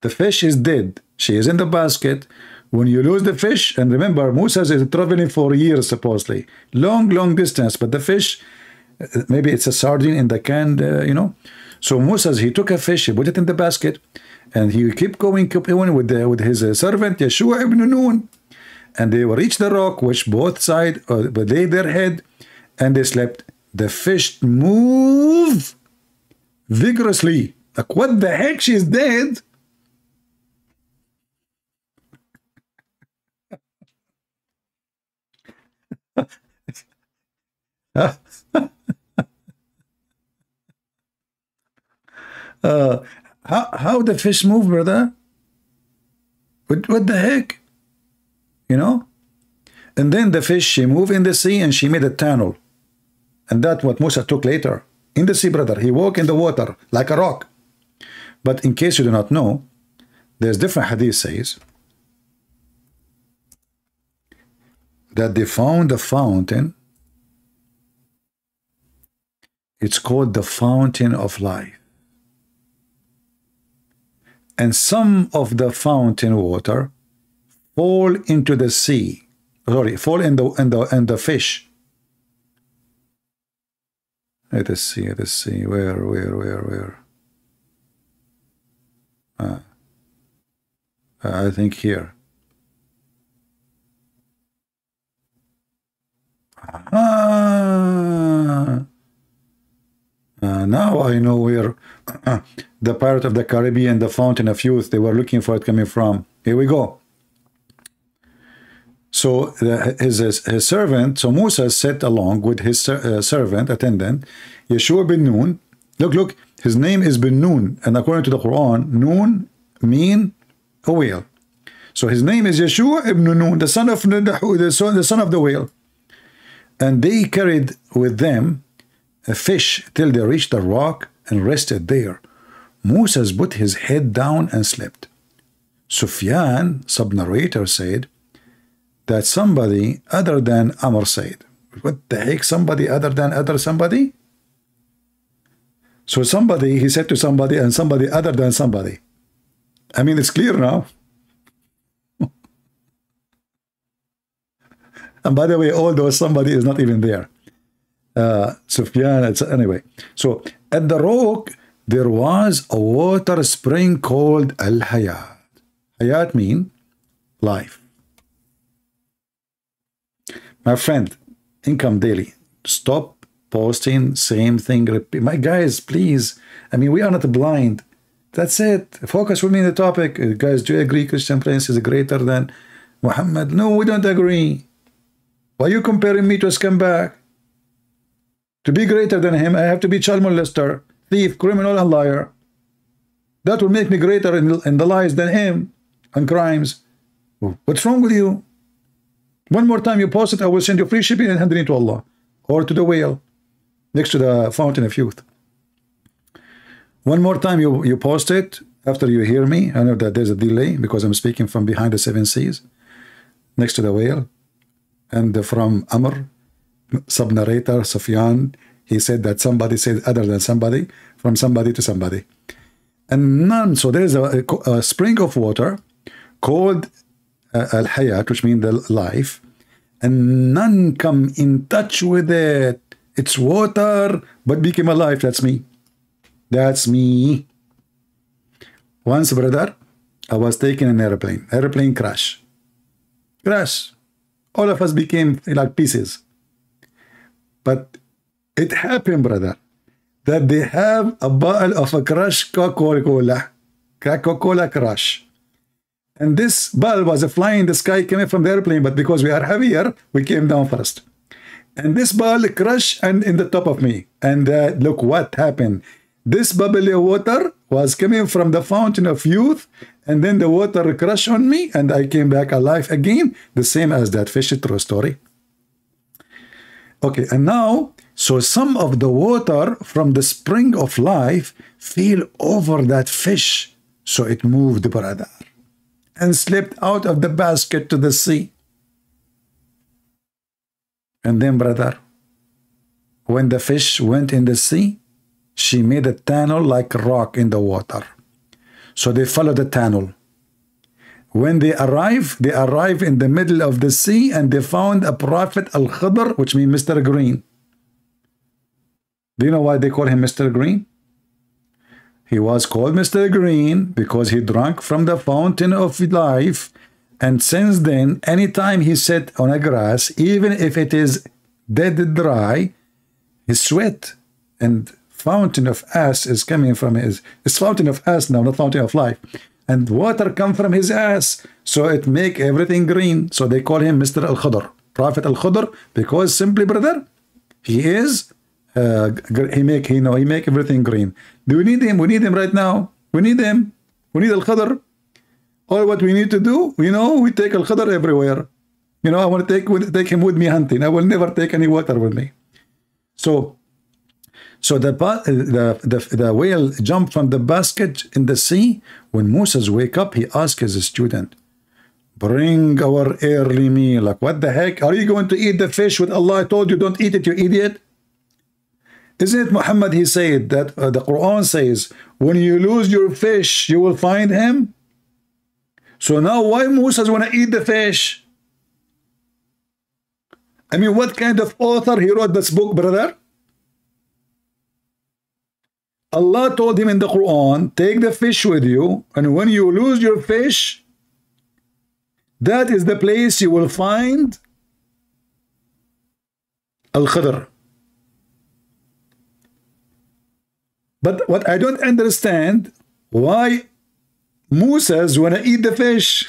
The fish is dead. She is in the basket. When you lose the fish, and remember, Moses is traveling for years, supposedly. Long distance, but the fish, maybe it's a sardine in the can, you know. So Moses, he took a fish, he put it in the basket, and he kept going with his servant, Yeshua ibn Nun. And they reached the rock, which both sides laid their head, and they slept. The fish moved vigorously. Like, what the heck? She's dead. How the fish move, brother? What the heck? You know? And then the fish, she moved in the sea and she made a tunnel. And that's what Musa took later. In the sea, brother. He walked in the water like a rock. But in case you do not know, there's different hadith says that they found a fountain. It's called the fountain of life. And some of the fountain water fall into the sea. Sorry, fall in the fish. Let us see. Where? I think here. Now I know where the Pirate of the Caribbean, the Fountain of Youth, they were looking for it coming from. Here we go. So his servant, so Musa sat along with his servant, attendant, Yeshua bin Nun. Look, his name is bin Nun, and according to the Quran, Nun mean a whale. So his name is Yeshua ibn Nun, the son of the whale. And they carried with them a fish till they reached the rock and rested there. Moses put his head down and slept. Sufyan, sub-narrator, said that somebody other than Amr said. What the heck? Somebody other than somebody? So somebody, he said to somebody, and somebody other than somebody. I mean, it's clear now. And by the way, although somebody is not even there. Sufyan, anyway. So at the rock, there was a water spring called Al-Hayat. Hayat mean life. My friend, Income Daily, stop posting same thing. Repeat. My guys, please. I mean, we are not blind. That's it. Focus with me on the topic. Guys, do you agree Christian Prince is greater than Muhammad? No, we don't agree. Why are you comparing me to a scumbag? To be greater than him, I have to be child molester, thief, criminal, and liar. That will make me greater in the lies than him and crimes. What's wrong with you? One more time you post it, I will send you free shipping and hand it to Allah or to the whale next to the fountain of youth. One more time you post it after you hear me. I know that there's a delay because I'm speaking from behind the 7 seas next to the whale. And from Amr, sub-narrator, Sufyan, he said that somebody said other than somebody, from somebody to somebody. And none, so there's a spring of water called Al-Hayat, which means the life, and none come in touch with it. It's water, but became alive. That's me. That's me. Once, brother, I was taking an airplane crash. All of us became like pieces. But it happened, brother, that they have a bottle of a crushed Coca-Cola crush. And this bottle was flying in the sky, coming from the airplane, but because we are heavier, we came down first. And this bottle crushed and in the top of me. And look what happened. This bubbly water was coming from the fountain of youth, and then the water crushed on me, and I came back alive again, the same as that fish. True story. Okay, and now, so some of the water from the spring of life fell over that fish, so it moved, brother, and slipped out of the basket to the sea. And then, brother, when the fish went in the sea, she made a tunnel like rock in the water. So they followed the tunnel. When they arrive in the middle of the sea, and they found a prophet Al-Khidr, which means Mr. Green. Do you know why they call him Mr. Green? He was called Mr. Green because he drank from the fountain of life, and since then, anytime he sat on a grass, even if it is dead dry, his sweat and fountain of ass is coming from his. It's fountain of ass now, not fountain of life. And water come from his ass, so it make everything green. So they call him Mr. Al-Khidr, Prophet Al-Khidr, because simply, brother, he is he make everything green. Do we need him? We need him right now. We need him. We need Al-Khidr. All what we need to do, we take Al-Khidr everywhere. I want to take him with me hunting. I will never take any water with me. So the whale jumped from the basket in the sea. When Moses wake up, he asked his student, bring our early meal. Like, what the heck? Are you going to eat the fish with Allah? I told you don't eat it, you idiot. Isn't it Muhammad, he said that the Quran says, when you lose your fish, you will find him? So now why Moses want to eat the fish? I mean, what kind of author he wrote this book, brother? Allah told him in the Quran, take the fish with you, and when you lose your fish, that is the place you will find Al-Khidr. But what I don't understand, why Moses want to eat the fish?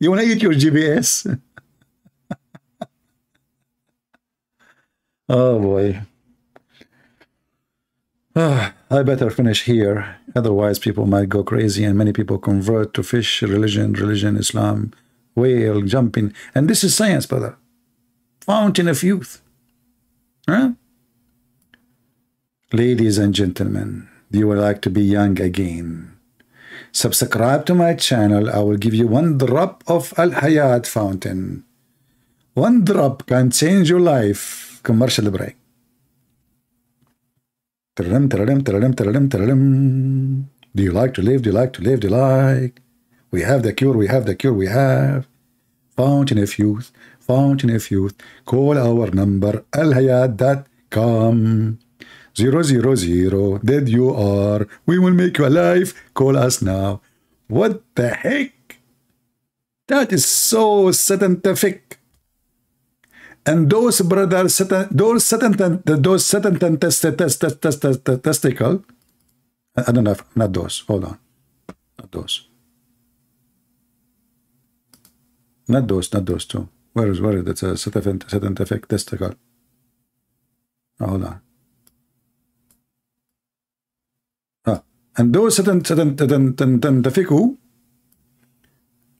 You want to eat your GPS? Oh boy. I better finish here. Otherwise, people might go crazy, and many people convert to fish, religion, Islam, whale, jumping. And this is science, brother. Fountain of youth. Huh? Ladies and gentlemen, do you would like to be young again? Subscribe to my channel. I will give you 1 drop of Al-Hayat fountain. 1 drop can change your life. Commercial break. Do you like to live? Do you like to live? Do you like? We have the cure. We have the cure. We have fountain of youth. Fountain of youth. Call our number alhayat.com 000. Dead you are. We will make you alive. Call us now. What the heck? That is so scientific. And those brothers, those testicle. I don't know, not those. Hold on, not those. Not those two. Where is that's a scientific testicle? Oh, hold on. And those scientific who?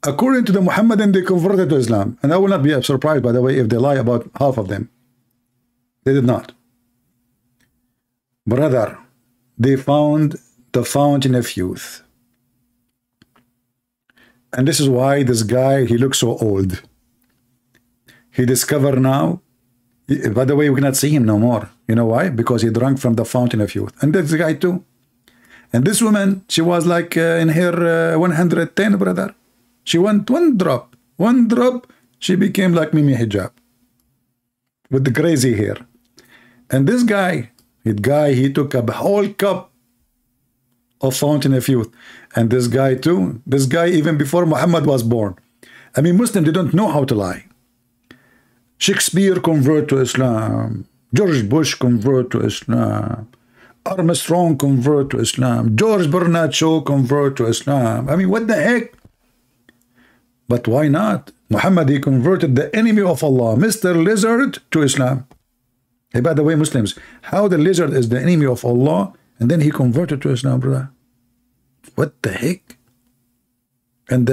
According to the Muhammadan, they converted to Islam. And I will not be surprised, by the way, if they lie about half of them. They did not. Brother, they found the fountain of youth. And this is why this guy, he looks so old. He discovered now, by the way, we cannot see him no more. You know why? Because he drank from the fountain of youth. And this guy too. And this woman, she was like in her 110, brother. She went 1 drop. 1 drop, she became like Mimi Hijab. With the crazy hair. And this guy, he took a whole cup of fountain of youth. And this guy too. This guy even before Muhammad was born. I mean, Muslims, they don't know how to lie. Shakespeare convert to Islam. George Bush convert to Islam. Armstrong convert to Islam. George Bernard Shaw convert to Islam. I mean, what the heck? But why not? Muhammad, he converted the enemy of Allah, Mr. Lizard, to Islam. Hey, by the way, Muslims, how the lizard is the enemy of Allah, and then he converted to Islam, brother? What the heck? And,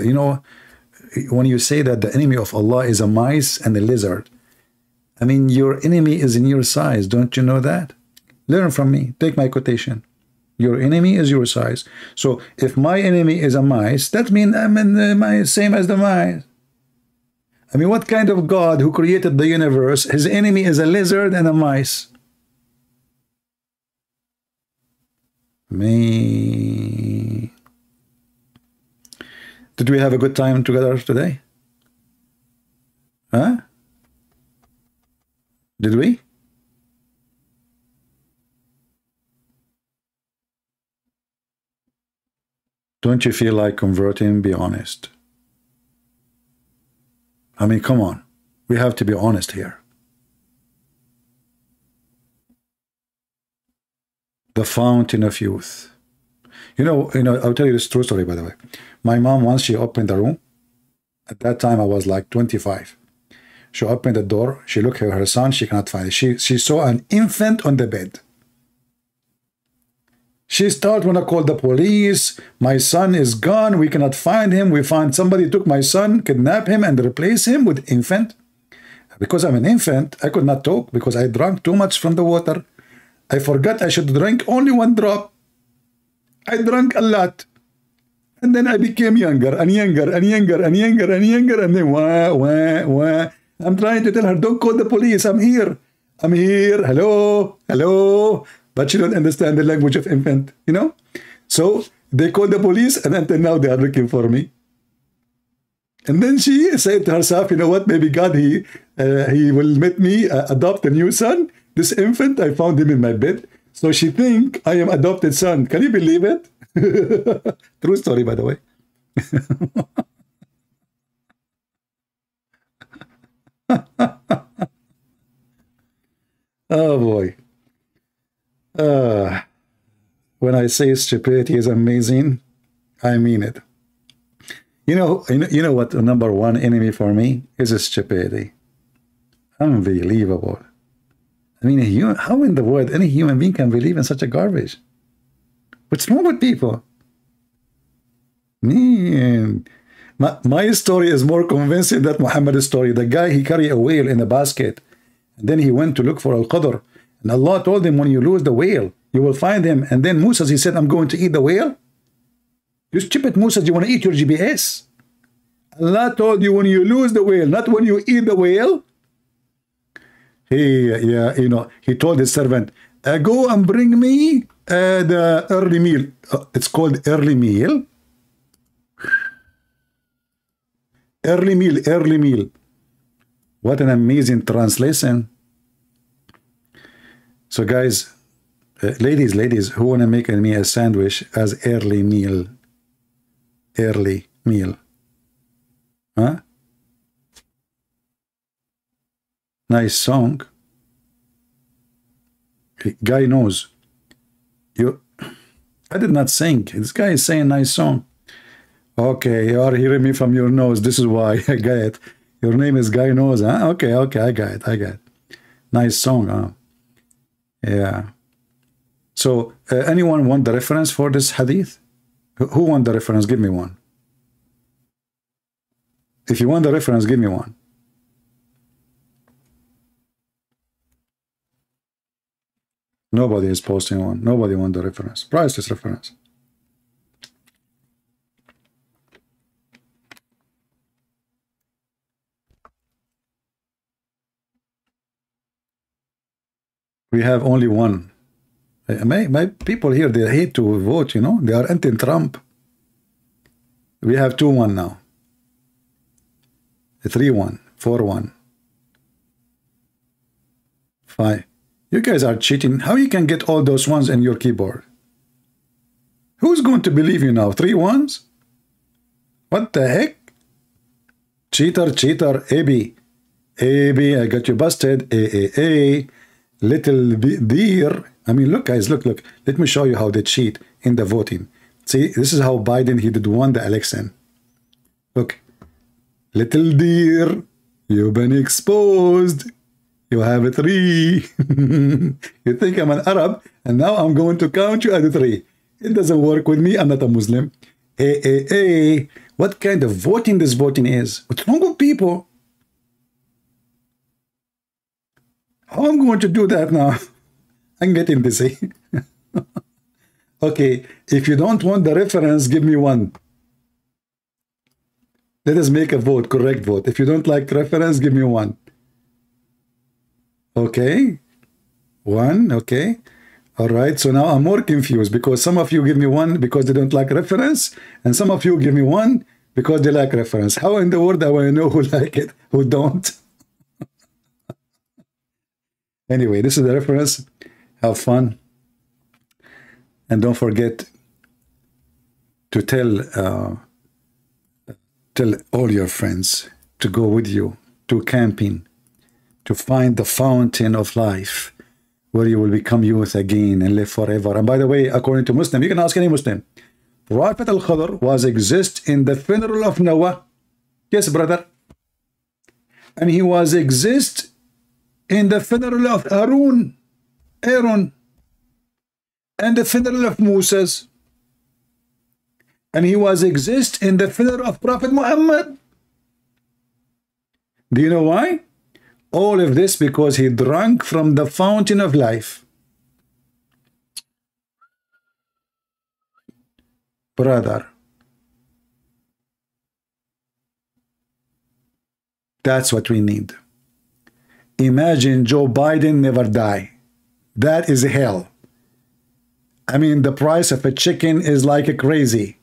you know, when you say that the enemy of Allah is a mice and a lizard, I mean, your enemy is in your size. Don't you know that? Learn from me. Take my quotation. Your enemy is your size. So if my enemy is a mice, that means I'm in the same as the mice. I mean, what kind of God who created the universe, his enemy is a lizard and a mice? Me. Did we have a good time together today? Huh? Did we? Don't you feel like converting? Be honest. I mean, come on. We have to be honest here. The fountain of youth. You know, I'll tell you this true story, by the way. My mom, once she opened the room, at that time I was like 25. She opened the door, she looked at her son, she cannot find it. She saw an infant on the bed. She started when I called the police. My son is gone. We cannot find him. We find somebody took my son, kidnapped him, and replaced him with infant. Because I'm an infant, I could not talk because I drank too much from the water. I forgot I should drink only 1 drop. I drank a lot. And then I became younger and younger and younger and younger and younger. And then wah. I'm trying to tell her, don't call the police. I'm here. I'm here. Hello. Hello. But she don't understand the language of infant, you know? So they called the police, and until now they are looking for me. And then she said to herself, you know what, maybe God, he will let me adopt a new son. This infant, I found him in my bed. So she think I am adopted son. Can you believe it? True story, by the way. Oh boy. When I say stupidity is amazing, I mean it. You know what number one enemy for me is stupidity. Unbelievable. I mean, how in the world any human being can believe in such a garbage? What's wrong with people? Man, my story is more convincing than Muhammad's story. The guy, he carried a whale in a basket, and then he went to look for Al-Qadr, and Allah told him, when you lose the whale, you will find him. And then Musa, he said, I'm going to eat the whale. You stupid Musa, you want to eat your GPS? Allah told you when you lose the whale, not when you eat the whale. He told his servant, go and bring me the early meal. It's called early meal. Early meal, early meal. What an amazing translation. So guys, ladies, who want to make me a sandwich as early meal? Early meal. Huh? Nice song. Guy knows. I did not sing. This guy is saying nice song. Okay, you are hearing me from your nose. This is why. I get it. Your name is Guy Knows, huh? Okay, I got it. Nice song, huh? Yeah. So, anyone want the reference for this hadith? Who want the reference? Give me one. If you want the reference, give me one. Nobody is posting one. Nobody want the reference. Priceless reference. We have only one. My people here, they hate to vote, you know. They are anti-Trump. We have 2-1 now. 3-1, 4-1, 5. You guys are cheating. How you can get all those ones in your keyboard? Who's going to believe you now? 3 ones? What the heck? Cheater, AB, I got you busted. A. Little deer. I mean, look, guys, look. Let me show you how they cheat in the voting. See, this is how Biden, he did won the election. Look. Little deer, you've been exposed. You have a 3. You think I'm an Arab, and now I'm going to count you at 3. It doesn't work with me. I'm not a Muslim. A. What kind of voting this voting is? What's wrong with people? How am I going to do that now? I'm getting dizzy. Okay, if you don't want the reference, give me one. Let us make a vote, correct vote. If you don't like reference, give me 1. Okay. 1, okay. All right, so now I'm more confused because some of you give me 1 because they don't like reference, and some of you give me 1 because they like reference. How in the world do I know who like it, who don't? Anyway, this is the reference. Have fun. And don't forget to tell all your friends to go with you to camping, to find the fountain of life, where you will become youth again and live forever. And by the way, according to Muslim, you can ask any Muslim, Prophet Al-Khadr was exist in the funeral of Noah. Yes, brother. And he was exist in the funeral of Aaron, and the funeral of Moses. And he was exist in the funeral of Prophet Muhammad. Do you know why? All of this because he drank from the fountain of life. Brother, that's what we need. Imagine Joe Biden never die. That is hell. I mean, the price of a chicken is like a crazy.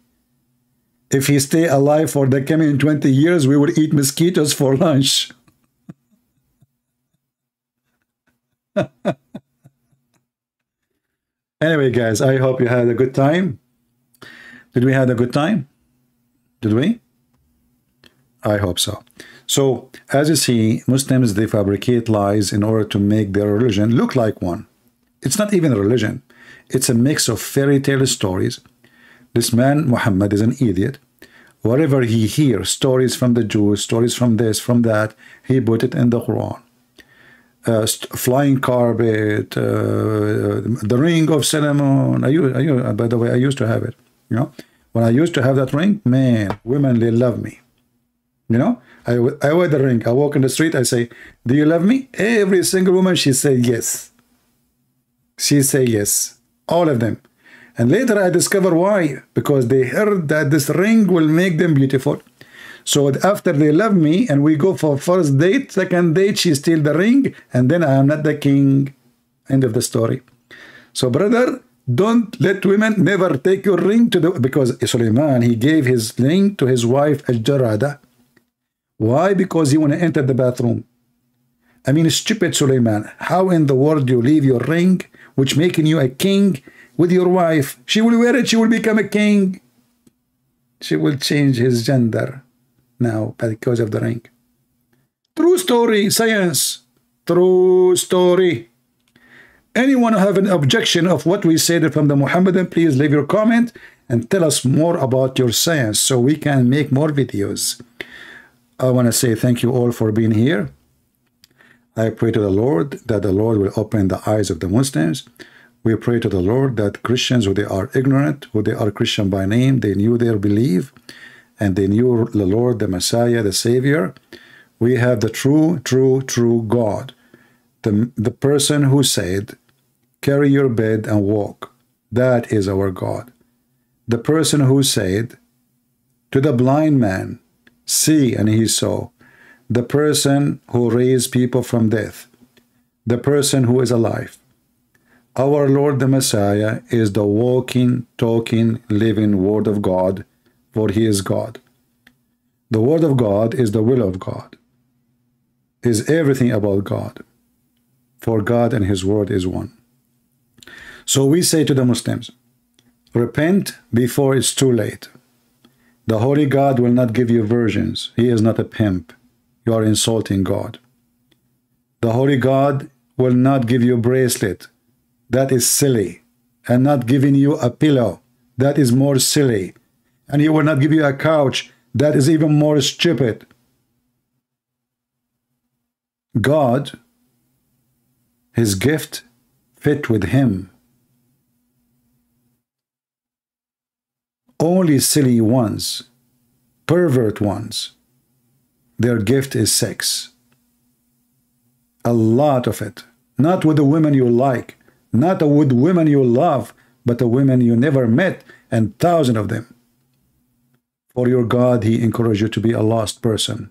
If he stay alive for the coming 20 years, we would eat mosquitoes for lunch. Anyway, guys, I hope you had a good time. Did we have a good time? Did we? I hope so. So, as you see, Muslims, they fabricate lies in order to make their religion look like one. It's not even a religion. It's a mix of fairy tale stories. This man, Muhammad, is an idiot. Whatever he hears, stories from the Jews, stories from this, from that, he put it in the Quran. Flying carpet, the ring of Solomon. By the way, I used to have it. You know, when I used to have that ring, man, women, they love me. You know, I wear the ring. I walk in the street. I say, "Do you love me?" Every single woman, she say yes. She say yes. All of them. And later I discover why. Because they heard that this ring will make them beautiful. So after they love me and we go for first date, second date, she steal the ring, and then I am not the king. End of the story. So brother, don't let women never take your ring to the, because Suleiman, he gave his ring to his wife Al-Jarada. Why? Because he want to enter the bathroom. I mean, stupid Suleiman. How in the world you leave your ring, which making you a king, with your wife? She will wear it, she will become a king. She will change his gender now because of the ring. True story, science. True story. Anyone who have an objection of what we said from the Muhammadan, please leave your comment and tell us more about your science so we can make more videos. I want to say thank you all for being here. I pray to the Lord that the Lord will open the eyes of the Muslims. We pray to the Lord that Christians, who they are ignorant, who they are Christian by name, they knew their belief, and they knew the Lord, the Messiah, the Savior. We have the true God. The person who said, carry your bed and walk. That is our God. The person who said to the blind man, see, and he saw. The person who raised people from death. The person who is alive. Our Lord the Messiah is the walking, talking, living Word of God, for He is God. The Word of God is the will of God, is everything about God, for God and His Word is one. So we say to the Muslims, repent before it's too late. The Holy God will not give you virgins. He is not a pimp. You are insulting God. The Holy God will not give you a bracelet. That is silly. And not giving you a pillow. That is more silly. And He will not give you a couch. That is even more stupid. God, His gift fit with Him. Only silly ones, pervert ones, their gift is sex. A lot of it. Not with the women you like, not with women you love, but the women you never met, and thousands of them. For your God, He encourages you to be a lost person.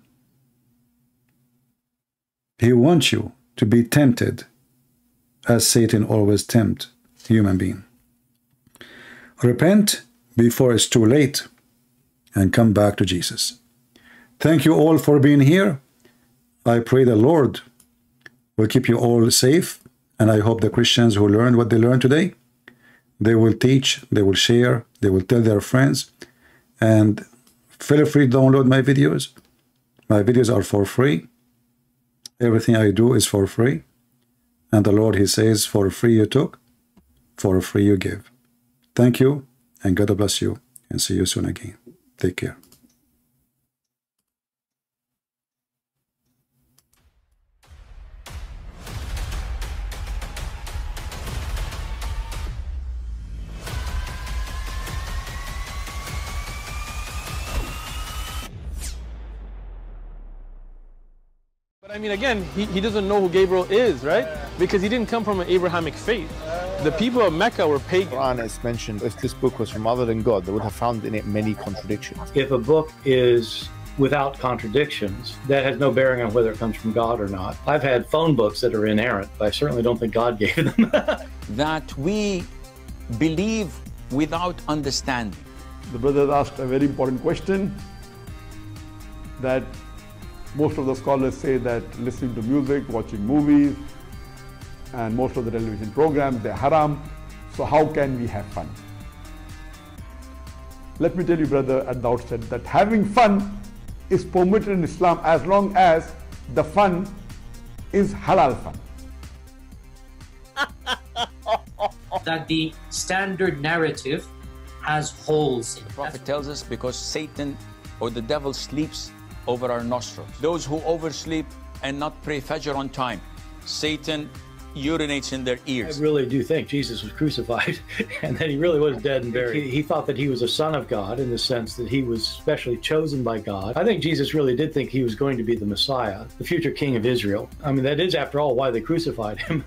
He wants you to be tempted, as Satan always tempts human being. Repent before it's too late, and come back to Jesus. Thank you all for being here. I pray the Lord will keep you all safe, and I hope the Christians who learned what they learned today, they will teach, they will share, they will tell their friends, and feel free to download my videos. My videos are for free. Everything I do is for free. And the Lord, He says, for free you took, for free you give. Thank you, and God bless you, and see you soon again. Take care. But I mean, again, he doesn't know who Gabriel is, right? Because he didn't come from an Abrahamic faith. The people of Mecca were pagan. Quran is mentioned. If this book was from other than God, they would have found in it many contradictions. If a book is without contradictions, that has no bearing on whether it comes from God or not. I've had phone books that are inerrant, but I certainly don't think God gave them. That we believe without understanding. The brother asked a very important question, that most of the scholars say that listening to music, watching movies, and most of the television programs, they're haram. So how can we have fun? Let me tell you, brother, at the outset, that having fun is permitted in Islam as long as the fun is halal fun. That the standard narrative has holes in it. The Prophet tells us because Satan or the devil sleeps over our nostrils. Those who oversleep and not pray Fajr on time, Satan urinates in their ears. I really do think Jesus was crucified and that he really was dead and buried. He thought that he was a son of God in the sense that he was specially chosen by God. I think Jesus really did think he was going to be the Messiah, the future king of Israel. I mean, that is, after all, why they crucified him,